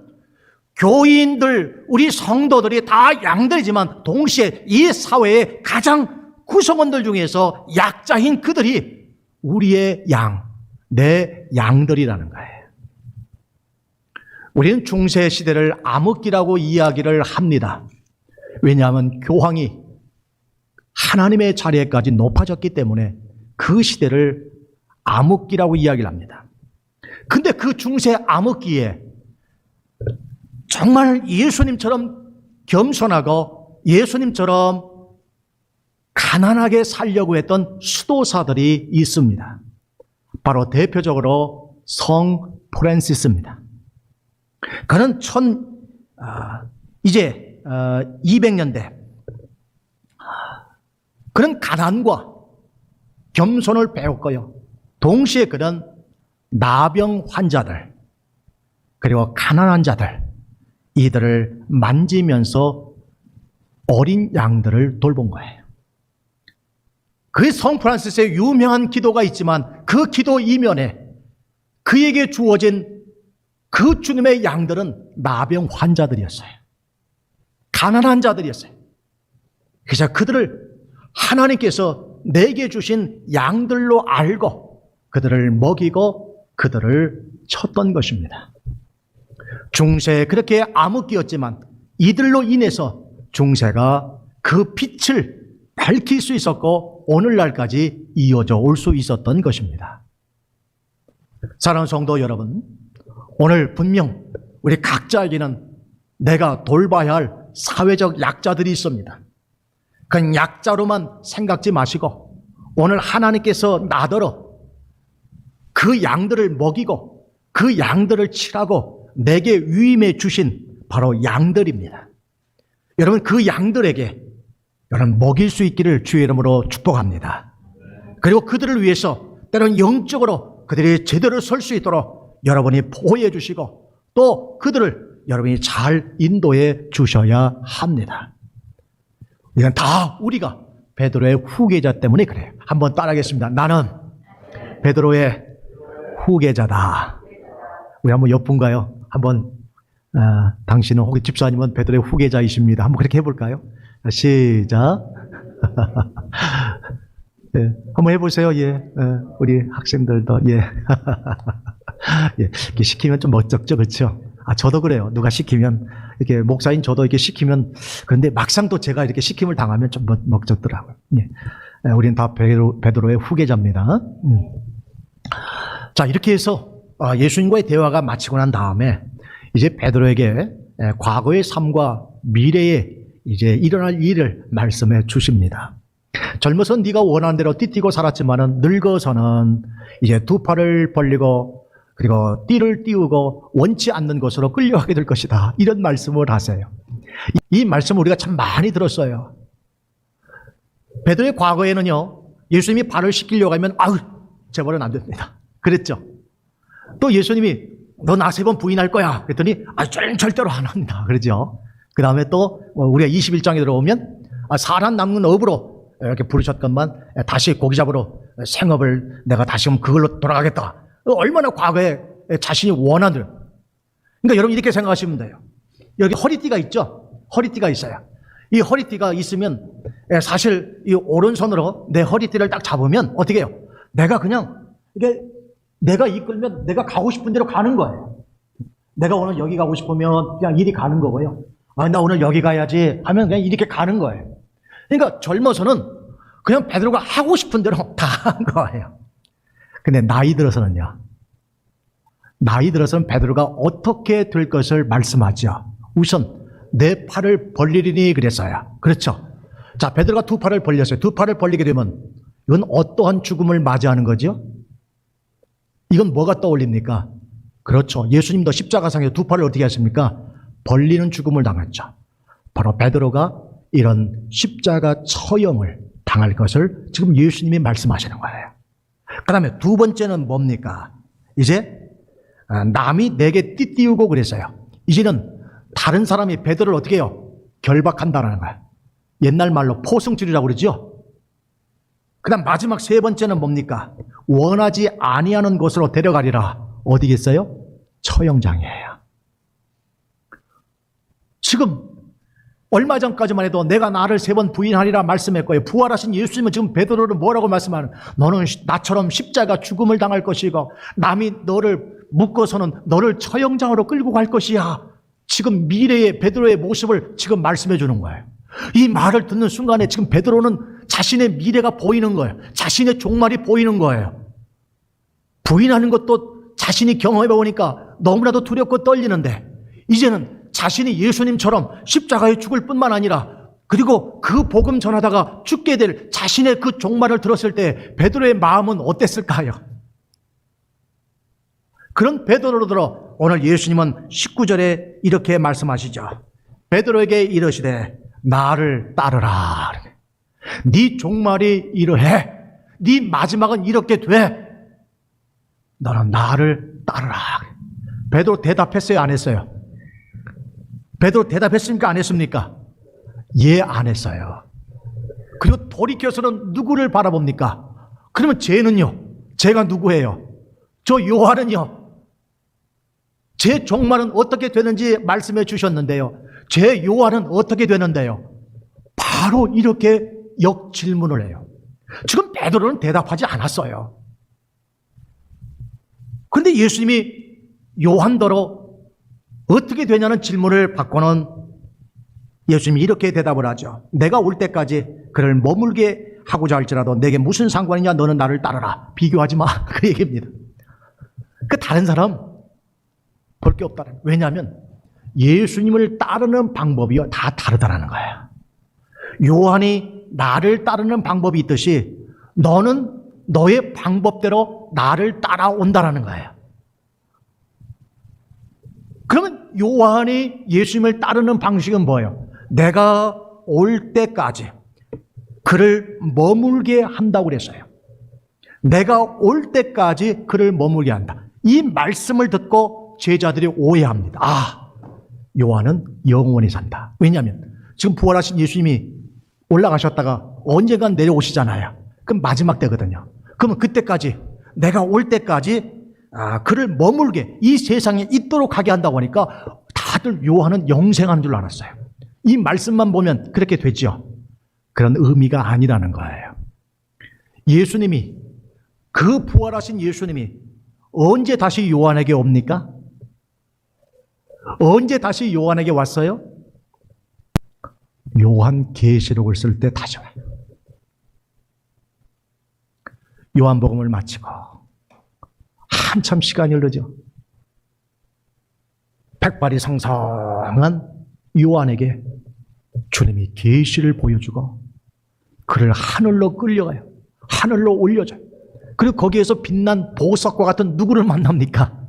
교인들, 우리 성도들이 다 양들이지만 동시에 이 사회의 가장 구성원들 중에서 약자인 그들이 우리의 양, 내 양들이라는 거예요. 우리는 중세 시대를 암흑기라고 이야기를 합니다. 왜냐하면 교황이 하나님의 자리에까지 높아졌기 때문에 그 시대를 암흑기라고 이야기를 합니다. 근데 그 중세 암흑기에 정말 예수님처럼 겸손하고 예수님처럼 가난하게 살려고 했던 수도사들이 있습니다. 바로 대표적으로 성 프란시스입니다. 그는 이제 200년대 그는 가난과 겸손을 배웠고요. 동시에 그는 나병 환자들 그리고 가난한 자들 이들을 만지면서 어린 양들을 돌본 거예요. 그 성 프란시스의 유명한 기도가 있지만 그 기도 이면에 그에게 주어진 그 주님의 양들은 나병 환자들이었어요. 가난한 자들이었어요. 그래서 그들을 하나님께서 내게 주신 양들로 알고 그들을 먹이고 그들을 쳤던 것입니다. 중세에 그렇게 암흑기였지만 이들로 인해서 중세가 그 빛을 밝힐 수 있었고 오늘날까지 이어져 올 수 있었던 것입니다. 사랑하는 성도 여러분, 오늘 분명 우리 각자에게는 내가 돌봐야 할 사회적 약자들이 있습니다. 그건 약자로만 생각지 마시고 오늘 하나님께서 나더러 그 양들을 먹이고 그 양들을 치라고 내게 위임해 주신 바로 양들입니다. 여러분 그 양들에게 여러분 먹일 수 있기를 주의 이름으로 축복합니다. 그리고 그들을 위해서 때로는 영적으로 그들이 제대로 설 수 있도록 여러분이 보호해 주시고 또 그들을 여러분이 잘 인도해 주셔야 합니다. 이건 다 우리가 베드로의 후계자 때문에 그래요. 한번 따라하겠습니다. 나는 베드로의 후계자다. 우리 한번 엿본가요? 한번 당신은 혹시 집사님은 베드로의 후계자이십니다. 한번 그렇게 해볼까요? 시작. 예, 한번 해보세요. 예, 우리 학생들도 예, 예, 이렇게 시키면 좀 멋쩍죠, 그렇죠? 저도 그래요. 누가 시키면 이렇게 목사인 저도 이렇게 시키면 그런데 막상 또 제가 이렇게 시킴을 당하면 좀 멋쩍더라고요. 예, 우리는 다 베드로의 후계자입니다. 자, 이렇게 해서 예수님과의 대화가 마치고 난 다음에 이제 베드로에게 과거의 삶과 미래에 이제 일어날 일을 말씀해 주십니다. 젊어서 네가 원하는 대로 띠띠고 살았지만은 늙어서는 이제 두 팔을 벌리고 그리고 띠를 띄우고 원치 않는 것으로 끌려가게 될 것이다. 이런 말씀을 하세요. 이 말씀을 우리가 참 많이 들었어요. 베드로의 과거에는요, 예수님이 발을 씻기려고 하면 아우 제발은 안 됩니다. 그랬죠. 또 예수님이 너 나 3번 부인할 거야 그랬더니 절대로 안 합니다. 그러죠. 그 다음에 또 우리가 21장에 들어오면 사람 남는 업으로 이렇게 부르셨건만 다시 고기 잡으러 생업을 내가 다시금 그걸로 돌아가겠다. 얼마나 과거에 자신이 원하는. 그러니까 여러분 이렇게 생각하시면 돼요. 여기 허리띠가 있죠. 허리띠가 있어요. 이 허리띠가 있으면 사실 이 오른손으로 내 허리띠를 딱 잡으면 어떻게 해요? 내가 그냥 이게 내가 이끌면 내가 가고 싶은 대로 가는 거예요. 내가 오늘 여기 가고 싶으면 그냥 이리 가는 거고요. 나 오늘 여기 가야지 하면 그냥 이렇게 가는 거예요. 그러니까 젊어서는 그냥 베드로가 하고 싶은 대로 다 한 거예요. 근데 나이 들어서는요. 나이 들어서는 베드로가 어떻게 될 것을 말씀하죠. 우선 내 팔을 벌리리니 그랬어요. 그렇죠. 자, 베드로가 두 팔을 벌렸어요. 두 팔을 벌리게 되면 이건 어떠한 죽음을 맞이하는 거죠? 이건 뭐가 떠올립니까? 그렇죠. 예수님도 십자가상에 두 팔을 어떻게 하십니까? 벌리는 죽음을 당했죠. 바로 베드로가 이런 십자가 처형을 당할 것을 지금 예수님이 말씀하시는 거예요. 그 다음에 두 번째는 뭡니까? 이제 남이 내게 띠띠우고 그랬어요. 이제는 다른 사람이 베드로를 어떻게 해요? 결박한다는 거예요. 옛날 말로 포승줄이라고 그러죠. 그 다음 마지막 세 번째는 뭡니까? 원하지 아니하는 곳으로 데려가리라. 어디겠어요? 처형장이에요. 지금 얼마 전까지만 해도 내가 나를 3번 부인하리라 말씀했고요. 부활하신 예수님은 지금 베드로를 뭐라고 말씀하는? 너는 나처럼 십자가 죽음을 당할 것이고 남이 너를 묶어서는 너를 처형장으로 끌고 갈 것이야. 지금 미래의 베드로의 모습을 지금 말씀해 주는 거예요. 이 말을 듣는 순간에 지금 베드로는 자신의 미래가 보이는 거예요. 자신의 종말이 보이는 거예요. 부인하는 것도 자신이 경험해 보니까 너무나도 두렵고 떨리는데 이제는 자신이 예수님처럼 십자가에 죽을 뿐만 아니라 그리고 그 복음 전하다가 죽게 될 자신의 그 종말을 들었을 때 베드로의 마음은 어땠을까요? 그런 베드로로 들어 오늘 예수님은 19절에 이렇게 말씀하시죠. 베드로에게 이르시되 나를 따르라. 네 종말이 이러해. 네 마지막은 이렇게 돼. 너는 나를 따르라. 베드로 대답했어요? 안 했어요? 베드로 대답했습니까? 안 했습니까? 예, 안 했어요. 그리고 돌이켜서는 누구를 바라봅니까? 그러면 쟤는요? 제가 누구예요? 저 요한은요? 제 종말은 어떻게 되는지 말씀해 주셨는데요. 제 요한은 어떻게 되는데요? 바로 이렇게 역질문을 해요. 지금 베드로는 대답하지 않았어요. 그런데 예수님이 요한더러 어떻게 되냐는 질문을 받고는 예수님이 이렇게 대답을 하죠. 내가 올 때까지 그를 머물게 하고자 할지라도 내게 무슨 상관이냐? 너는 나를 따르라. 비교하지 마. 그 얘기입니다. 그 다른 사람 볼 게 없다는 거예요. 왜냐하면 예수님을 따르는 방법이 다 다르다는 거예요. 요한이 나를 따르는 방법이 있듯이 너는 너의 방법대로 나를 따라온다는 거예요. 그러면 요한이 예수님을 따르는 방식은 뭐예요? 내가 올 때까지 그를 머물게 한다고 그랬어요. 내가 올 때까지 그를 머물게 한다. 이 말씀을 듣고 제자들이 오해합니다. 아, 요한은 영원히 산다. 왜냐하면 지금 부활하신 예수님이 올라가셨다가 언젠간 내려오시잖아요. 그럼 마지막 때거든요. 그러면 그때까지 내가 올 때까지 그를 머물게 이 세상에 있도록 하게 한다고 하니까 다들 요한은 영생한 줄 알았어요. 이 말씀만 보면 그렇게 되죠. 그런 의미가 아니라는 거예요. 예수님이, 그 부활하신 예수님이 언제 다시 요한에게 옵니까? 언제 다시 요한에게 왔어요? 요한계시록을 쓸 때 다시 와요. 요한복음을 마치고 한참 시간이 흐르죠. 백발이 상상한 요한에게 주님이 계시를 보여주고 그를 하늘로 끌려가요. 하늘로 올려줘요. 그리고 거기에서 빛난 보석과 같은 누구를 만납니까?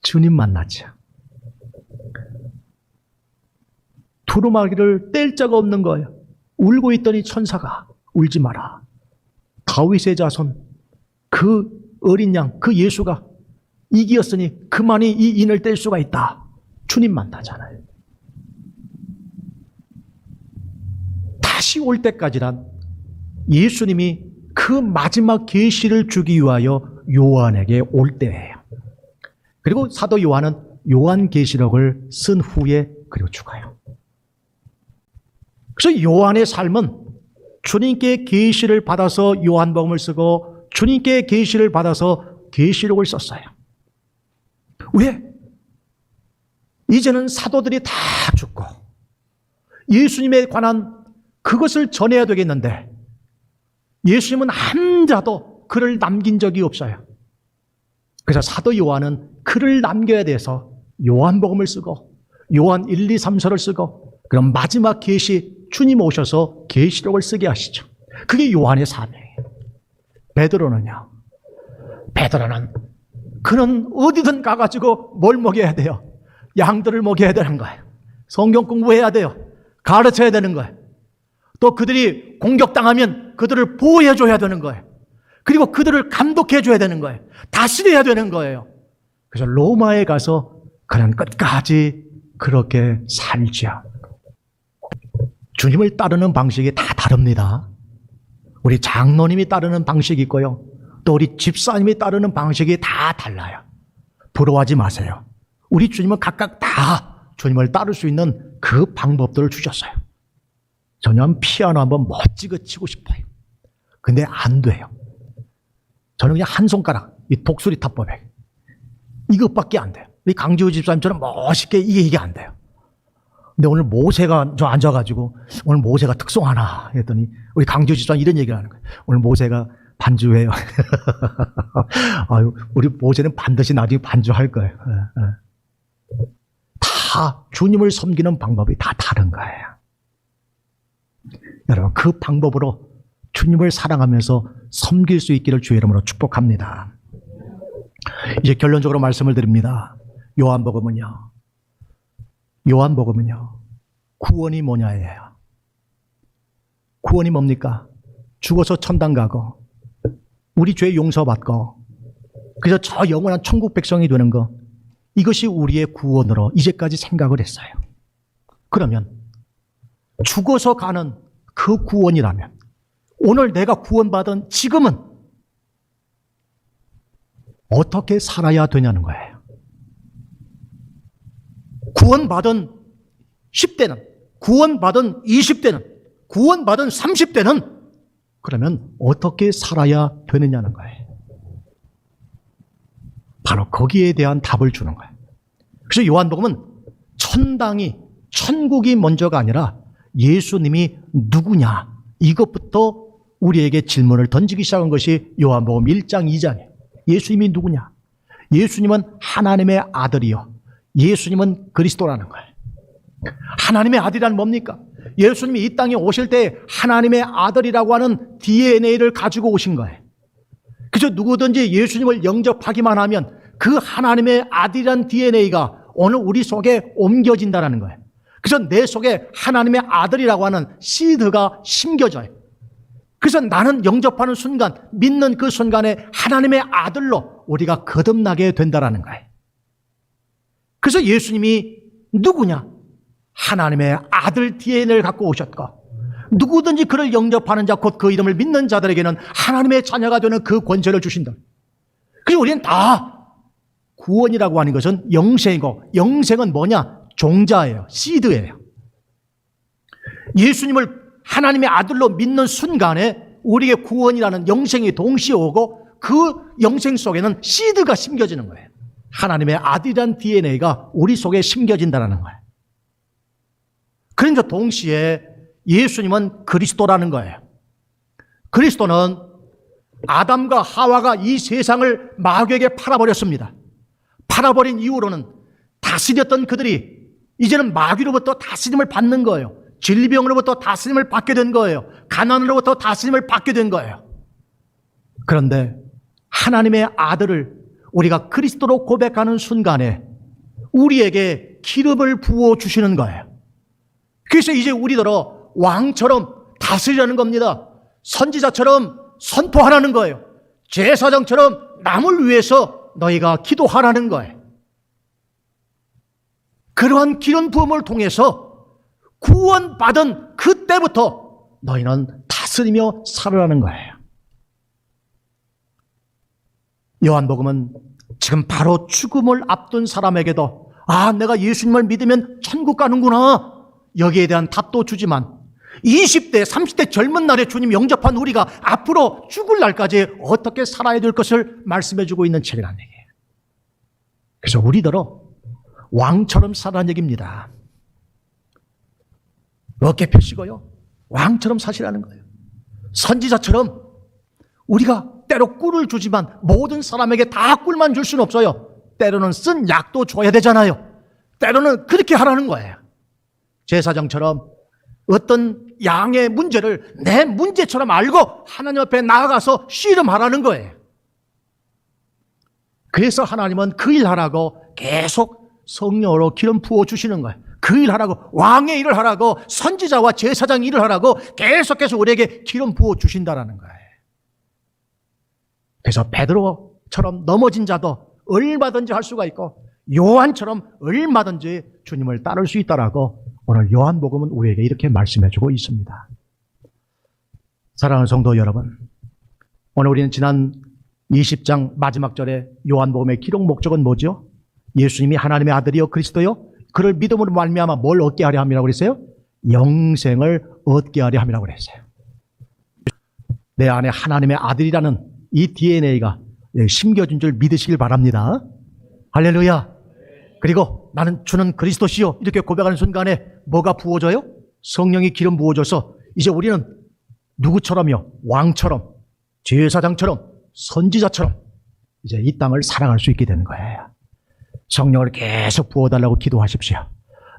주님 만나죠. 두루마기를 뗄 자가 없는 거예요. 울고 있더니 천사가 울지 마라. 다윗의 자손, 그 어린 양, 그 예수가 이기었으니 그만이 이 인을 뗄 수가 있다. 주님 만나잖아요. 다시 올 때까지란 예수님이 그 마지막 계시를 주기 위하여 요한에게 올 때예요. 그리고 사도 요한은 요한계시록을 쓴 후에 그리고 죽어요. 그래서 요한의 삶은 주님께 계시를 받아서 요한복음을 쓰고 주님께 계시를 받아서 계시록을 썼어요. 왜? 이제는 사도들이 다 죽고 예수님에 관한 그것을 전해야 되겠는데 예수님은 한 자도 글을 남긴 적이 없어요. 그래서 사도 요한은 글을 남겨야 돼서 요한복음을 쓰고 요한 1, 2, 3서를 쓰고 그럼 마지막 계시 주님 오셔서 계시록을 쓰게 하시죠. 그게 요한의 사명이에요. 베드로는요. 베드로는 그는 어디든 가가지고 뭘 먹여야 돼요? 양들을 먹여야 되는 거예요. 성경 공부해야 돼요. 가르쳐야 되는 거예요. 또 그들이 공격당하면 그들을 보호해줘야 되는 거예요. 그리고 그들을 감독해줘야 되는 거예요. 다스려야 되는 거예요. 그래서 로마에 가서 그는 끝까지 그렇게 살지요. 주님을 따르는 방식이 다 다릅니다. 우리 장로님이 따르는 방식이 있고요. 또 우리 집사님이 따르는 방식이 다 달라요. 부러워하지 마세요. 우리 주님은 각각 다 주님을 따를 수 있는 그 방법들을 주셨어요. 저는 피아노 한번 멋지게 치고 싶어요. 근데 안 돼요. 저는 그냥 한 손가락, 이 독수리 타법에 이것밖에 안 돼요. 우리 강지우 집사님처럼 멋있게 이게 안 돼요. 근데 오늘 모세가 저 앉아가지고 오늘 모세가 특송하나 했더니 우리 강지우 집사님 이런 얘기를 하는 거예요. 오늘 모세가 반주해요. 아유, 우리 모세는 반드시 나중에 반주할 거예요. 다 주님을 섬기는 방법이 다 다른 거예요. 여러분, 그 방법으로 주님을 사랑하면서 섬길 수 있기를 주의 이름으로 축복합니다. 이제 결론적으로 말씀을 드립니다. 요한복음은요, 구원이 뭐냐예요. 구원이 뭡니까? 죽어서 천당 가고 우리 죄 용서받고 그래서 저 영원한 천국 백성이 되는 거, 이것이 우리의 구원으로 이제까지 생각을 했어요. 그러면 죽어서 가는 그 구원이라면 오늘 내가 구원받은 지금은 어떻게 살아야 되냐는 거예요. 구원받은 10대는, 구원받은 20대는, 구원받은 30대는 그러면 어떻게 살아야 되느냐는 거예요. 바로 거기에 대한 답을 주는 거예요. 그래서 요한복음은 천국이 먼저가 아니라 예수님이 누구냐, 이것부터 우리에게 질문을 던지기 시작한 것이 요한복음 1장 2장이에요. 예수님이 누구냐? 예수님은 하나님의 아들이요, 예수님은 그리스도라는 거예요. 하나님의 아들이란 뭡니까? 예수님이 이 땅에 오실 때 하나님의 아들이라고 하는 DNA를 가지고 오신 거예요. 그래서 누구든지 예수님을 영접하기만 하면 그 하나님의 아들이란 DNA가 오늘 우리 속에 옮겨진다는 거예요. 그래서 내 속에 하나님의 아들이라고 하는 시드가 심겨져요. 그래서 나는 영접하는 순간, 믿는 그 순간에 하나님의 아들로 우리가 거듭나게 된다는 거예요. 그래서 예수님이 누구냐? 하나님의 아들 DNA를 갖고 오셨고, 누구든지 그를 영접하는 자, 곧 그 이름을 믿는 자들에게는 하나님의 자녀가 되는 그 권세를 주신다. 그리고 우리는 다 구원이라고 하는 것은 영생이고, 영생은 뭐냐? 종자예요. 시드예요. 예수님을 하나님의 아들로 믿는 순간에 우리의 구원이라는 영생이 동시에 오고, 그 영생 속에는 시드가 심겨지는 거예요. 하나님의 아들이란 DNA가 우리 속에 심겨진다는 거예요. 그러니까 동시에 예수님은 그리스도라는 거예요. 그리스도는 아담과 하와가 이 세상을 마귀에게 팔아버렸습니다. 팔아버린 이후로는 다스렸던 그들이 이제는 마귀로부터 다스림을 받는 거예요. 질병으로부터 다스림을 받게 된 거예요. 가난으로부터 다스림을 받게 된 거예요. 그런데 하나님의 아들을 우리가 그리스도로 고백하는 순간에 우리에게 기름을 부어 주시는 거예요. 그래서 이제 우리더러 왕처럼 다스리라는 겁니다. 선지자처럼 선포하라는 거예요. 제사장처럼 남을 위해서 너희가 기도하라는 거예요. 그러한 기름 부음을 통해서 구원받은 그때부터 너희는 다스리며 살아라는 거예요. 요한복음은 지금 바로 죽음을 앞둔 사람에게도 내가 예수님을 믿으면 천국 가는구나, 여기에 대한 답도 주지만 20대, 30대 젊은 날에 주님 영접한 우리가 앞으로 죽을 날까지 어떻게 살아야 될 것을 말씀해 주고 있는 책이라는 얘기예요. 그래서 우리더러 왕처럼 살아라는 얘기입니다. 어깨 펴시고요, 왕처럼 사시라는 거예요. 선지자처럼 우리가 때로 꿀을 주지만 모든 사람에게 다 꿀만 줄 수는 없어요. 때로는 쓴 약도 줘야 되잖아요. 때로는 그렇게 하라는 거예요. 제사장처럼 어떤 양의 문제를 내 문제처럼 알고 하나님 앞에 나아가서 씨름하라는 거예요. 그래서 하나님은 그 일하라고 계속 성령으로 기름 부어주시는 거예요. 그 일하라고, 왕의 일을 하라고, 선지자와 제사장 일을 하라고 계속해서 우리에게 기름 부어주신다는 거예요. 그래서 베드로처럼 넘어진 자도 얼마든지 할 수가 있고, 요한처럼 얼마든지 주님을 따를 수 있다라고 오늘 요한복음은 우리에게 이렇게 말씀해주고 있습니다. 사랑하는 성도 여러분, 오늘 우리는 지난 20장 마지막 절에 요한복음의 기록 목적은 뭐죠? 예수님이 하나님의 아들이요 그리스도요, 그를 믿음으로 말미암아 뭘 얻게 하려 함이라고 그랬어요? 영생을 얻게 하려 함이라고 그랬어요. 내 안에 하나님의 아들이라는 이 DNA가 심겨진 줄 믿으시길 바랍니다. 할렐루야. 그리고 나는 주는 그리스도시요, 이렇게 고백하는 순간에 뭐가 부어져요? 성령이 기름 부어져서 이제 우리는 누구처럼요? 왕처럼, 제사장처럼, 선지자처럼 이제 이 땅을 살아갈 수 있게 되는 거예요. 성령을 계속 부어달라고 기도하십시오.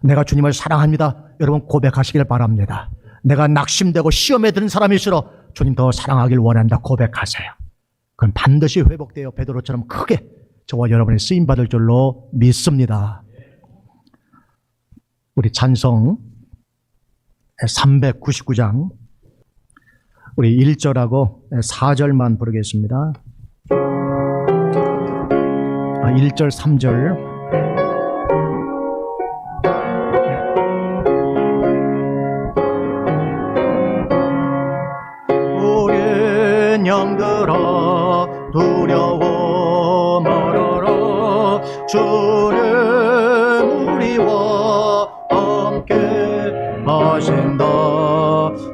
내가 주님을 사랑합니다. 여러분 고백하시길 바랍니다. 내가 낙심되고 시험에 드는 사람일수록 주님 더 사랑하길 원한다 고백하세요. 그럼 반드시 회복되어 베드로처럼 크게 저와 여러분이 쓰임받을 줄로 믿습니다. 우리 찬송 399장 우리 1절하고 4절만 부르겠습니다. 1절, 3절. 우린 영들아 두려워 말아라. 주는 우리와 함께 하신다.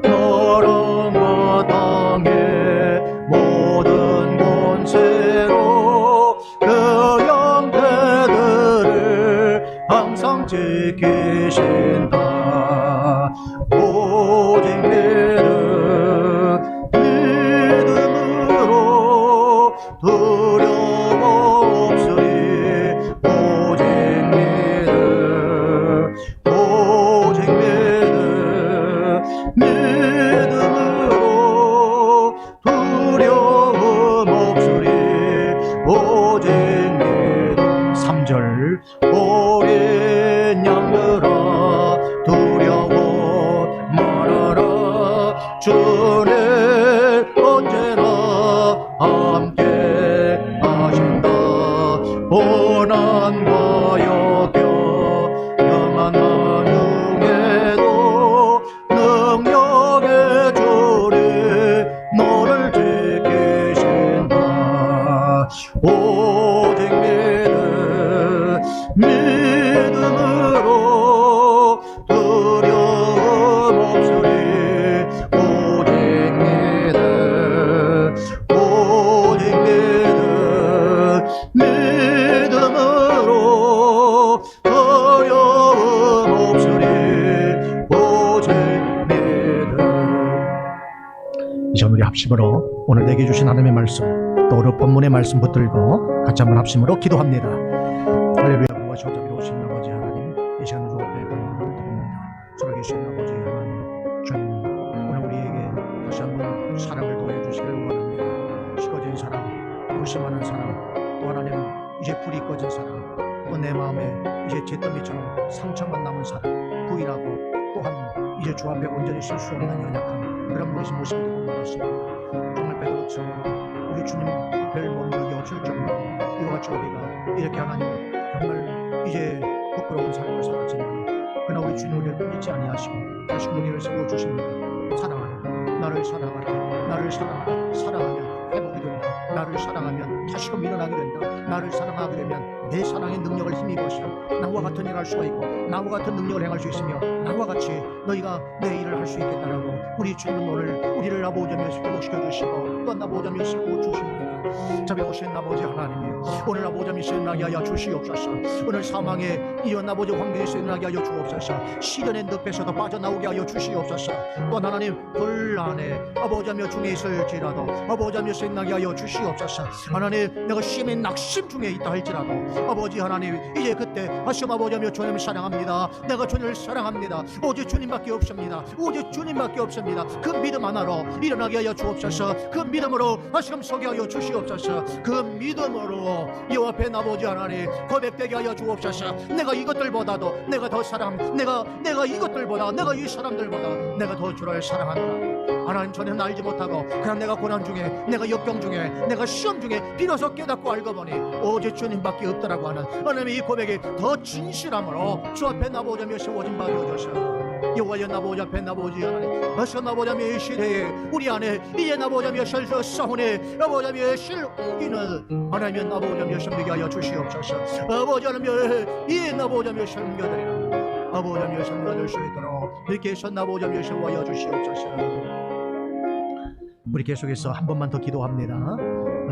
너름과 땅의 모든 권세로 그 영대들을 항상 지키신다. 오직 믿음으로 두려워 없으리. 오직 믿음으로 두려움 없으리. 오직 믿음. 3절. 어린 양들아 이제 우리 합심으로 오늘 내게 주신 하나님의 말씀, 또 오늘 본문의 말씀 붙들고 같이 한번 합심으로 기도합니다. 할렐루야. 구하시고 자비로우신 아버지 하나님, 이 시간 주 앞에 감사를 드립니다. 살아계신 아버지 하나님, 주님 오늘 우리에게 다시 한번 사랑을 더해 주시기를 원합니다. 식어진 사랑, 무심하는 사랑, 또 하나님 이제 불이 꺼진 사랑, 또 내 마음에 이제 잿더미처럼 상처만 남은 사랑, 부인하고 또한 이제 주 앞에 온전히 쉴 수 없는 연약함, 그런 무리신 모습이 되고 말았습니다. 정말 베드로처럼 우리 주님 별 몸력이 없을 정도로 이와 같이 우리가 이렇게 하나님 정말 이제 부끄러운 삶을 살았지만, 그러나 우리 주님 우리를 끊이지 아니하시고 다시 우리를 세워주십니다. 사랑하라, 나를 사랑하라, 나를 사랑하라. 사랑하면 회복이 된다. 나를 사랑하면 다시금 일어나게 된다. 나를 사랑하게 되면 내 사랑의 능력을 힘입어서 나와 같은 일을 할 수가 있고 나와 같은 능력을 행할 수 있으며 나와 같이 너희가 내 일을 할 수 있겠다라고 우리 주님은 오늘 우리를 아버지면서 회복시켜 주시고 또 아버지면서 주십니다. 자비하신 아버지 하나님, 오늘 아버지면서 일어나게 하여 주시옵소서. 오늘 사망의 이런 아버지 환경에서 일어나게 하여 주옵소서. 시련의 늪에서도 빠져나오게 하여 주시옵소서. 또 하나님 곤란에 아버지며 중에 있을지라도 아버지면서 일어나게 하여 주시옵소서. 하나님 내가 심히 낙심 중에 있다 할지라도 아버지 하나님 이제 그때 하시오 아버지며 주님을 사랑합니다. 내가 주님을 사랑합니다. 오직 주님밖에 없습니다. 오직 주님밖에 없습니다. 그 믿음 하나로 일어나게 하여 주옵소서. 그 믿음으로 하시금 서게 하여 주시옵소서. 그 믿음으로 이 앞에 아버지 하나님 고백되게 하여 주옵소서. 내가 이것들보다도 내가 더 사랑, 내가 이것들보다 내가 이 사람들보다 내가 더 주를 사랑한다. 하나님 전에는 알지 못하고 그냥 내가 고난 중에 내가 역경 중에 내가 시험 중에 비로소 깨닫고 알고 보니 오직 주님밖에 없다라고 하는 하나님의 이 고백이 더 진실함으로 주 앞에 나보자며 세워진 바 되어져서 여호와여 나보자 앞에 나보지 하나님 어서 나보자며 이 시대에 우리 안에 이제 나보자며 설서 싸우네 나보자며 실기는 하나님 나보자며 섬기게 하여 주시옵소서. 아버지하며 이 나보자며 섬겨드리는 아버지하며 섬겨드릴 수 있도록 이렇게 해서 나보자며 세워여 주시옵소서. 우리 계속해서 한 번만 더 기도합니다.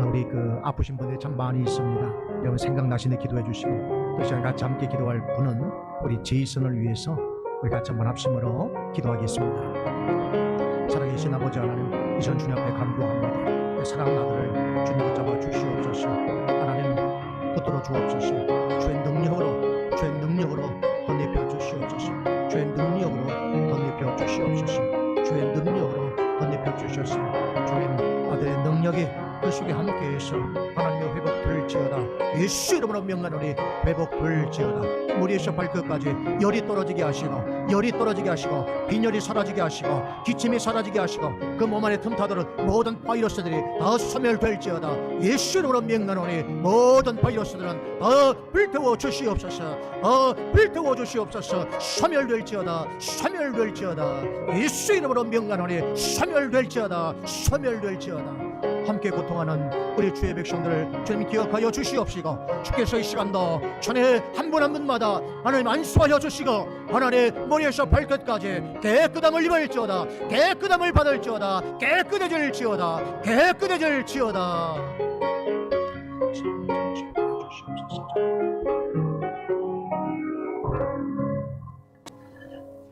우리 그 아프신 분들이 참 많이 있습니다. 여러분 생각나시네 기도해 주시고, 또 시간 같이 함께 기도할 분은 우리 제이슨을 위해서 우리 같이 한번 합심으로 기도하겠습니다. 살아계신 아버지 하나님, 이전 주님 앞에 간구합니다. 사랑하는 아들을 주님 붙잡아 주시옵소서. 하나님 붙들어 주옵소서. 주의 능력으로 덧입혀 주시옵소서. 주의 능력으로 덧입혀 주시옵소서. 주의 능력으로 덧입혀 주셔서 주님 아들의 능력이 그 속에 함께해서 하나님의 회복될지어다. 예수 이름으로 명하노니 회복될지어다. 머리에서 발끝까지 열이 떨어지게 하시고 빈혈이 사라지게 하시고 기침이 사라지게 하시고 그 몸 안에 틈타도록 모든 바이러스들이 다 소멸될지어다. 예수 이름으로 명하노니 모든 바이러스들은 다 불태워 주시옵소서. 불태워 주시옵소서. 소멸될지어다. 예수 이름으로 명하노니 소멸될지어다. 함께 고통하는 우리 주의 백성들을 주님 기억하여 주시옵시고, 주께서 이 시간도 전에 한 분 한 분마다 하나님 안수하여 주시고 하나님 머리에서 발끝까지 깨끗함을 입을지어다. 깨끗함을 받을지어다. 깨끗해질지어다.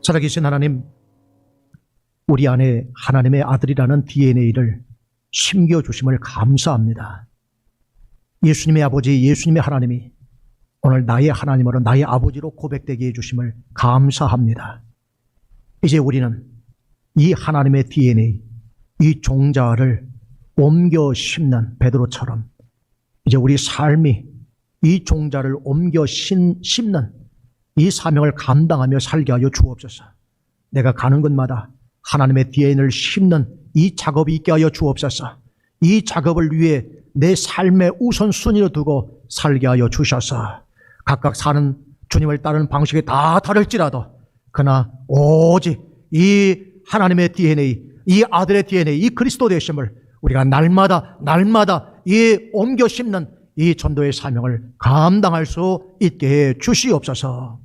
살아계신 하나님, 우리 안에 하나님의 아들이라는 DNA를 심겨주심을 감사합니다. 예수님의 아버지, 예수님의 하나님이 오늘 나의 하나님으로 나의 아버지로 고백되게 해주심을 감사합니다. 이제 우리는 이 하나님의 DNA, 이 종자를 옮겨 심는 베드로처럼 이제 우리 삶이 이 종자를 옮겨 심는 이 사명을 감당하며 살게 하여 주옵소서. 내가 가는 곳마다 하나님의 DNA를 심는 이 작업이 있게 하여 주옵소서. 이 작업을 위해 내 삶의 우선순위로 두고 살게 하여 주셔서 각각 사는 주님을 따르는 방식이 다 다를지라도 그러나 오직 이 하나님의 DNA, 이 아들의 DNA, 이 그리스도 되심을 우리가 날마다 이 옮겨 심는 이 전도의 사명을 감당할 수 있게 해 주시옵소서.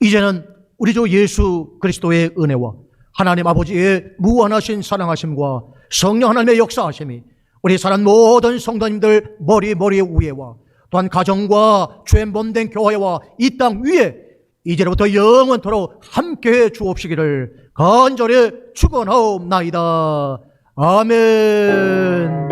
이제는 우리 주 예수 그리스도의 은혜와 하나님 아버지의 무한하신 사랑하심과 성령 하나님의 역사하심이 우리 사랑 모든 성도님들 머리 위에와 또한 가정과 죄 몸된 교회와 이 땅 위에 이제로부터 영원토록 함께해 주옵시기를 간절히 축원하옵나이다. 아멘.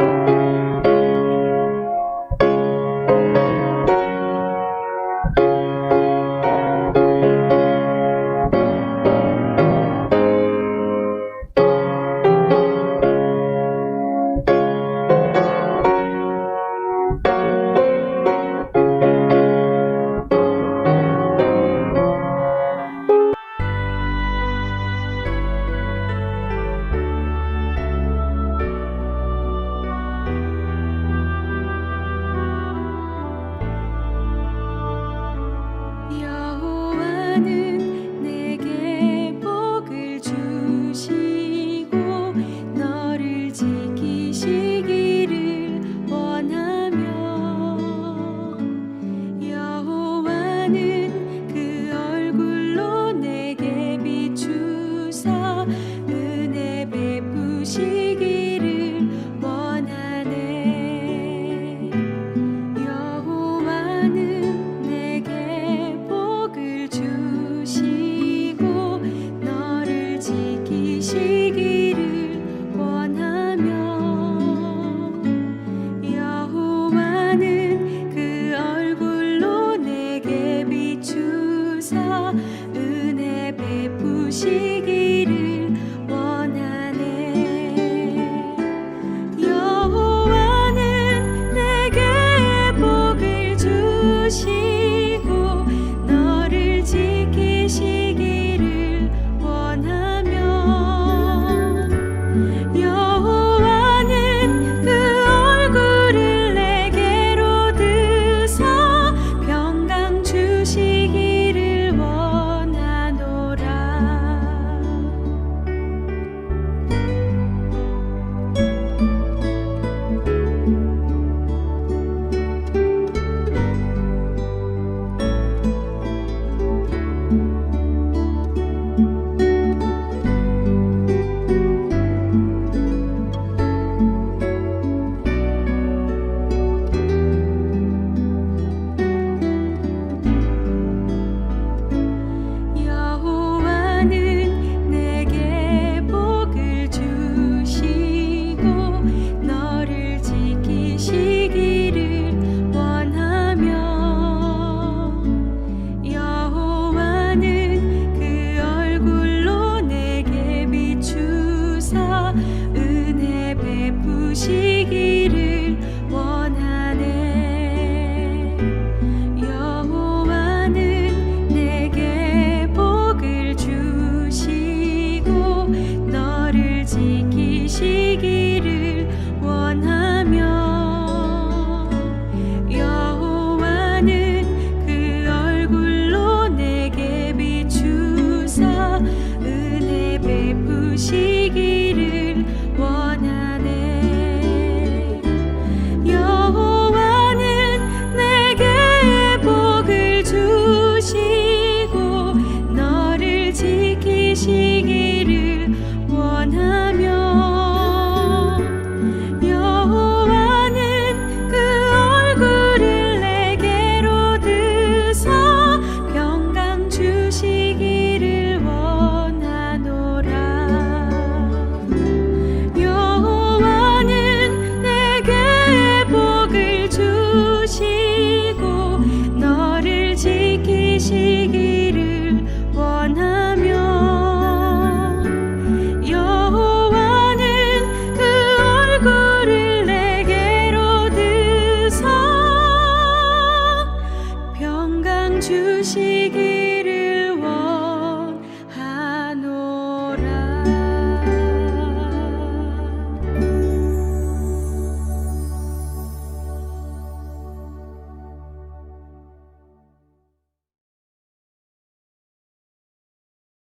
여호와는 내게 복을 주시고 너를 지키시기를 원하며 여호와는 그 얼굴로 내게 비추사 은혜 베푸시기를 원하네. 여호와는 내게 복을 주시고 너를 지키시기를 원하며 여호와는 그 얼굴로 내게 비추사 은혜 베푸시기를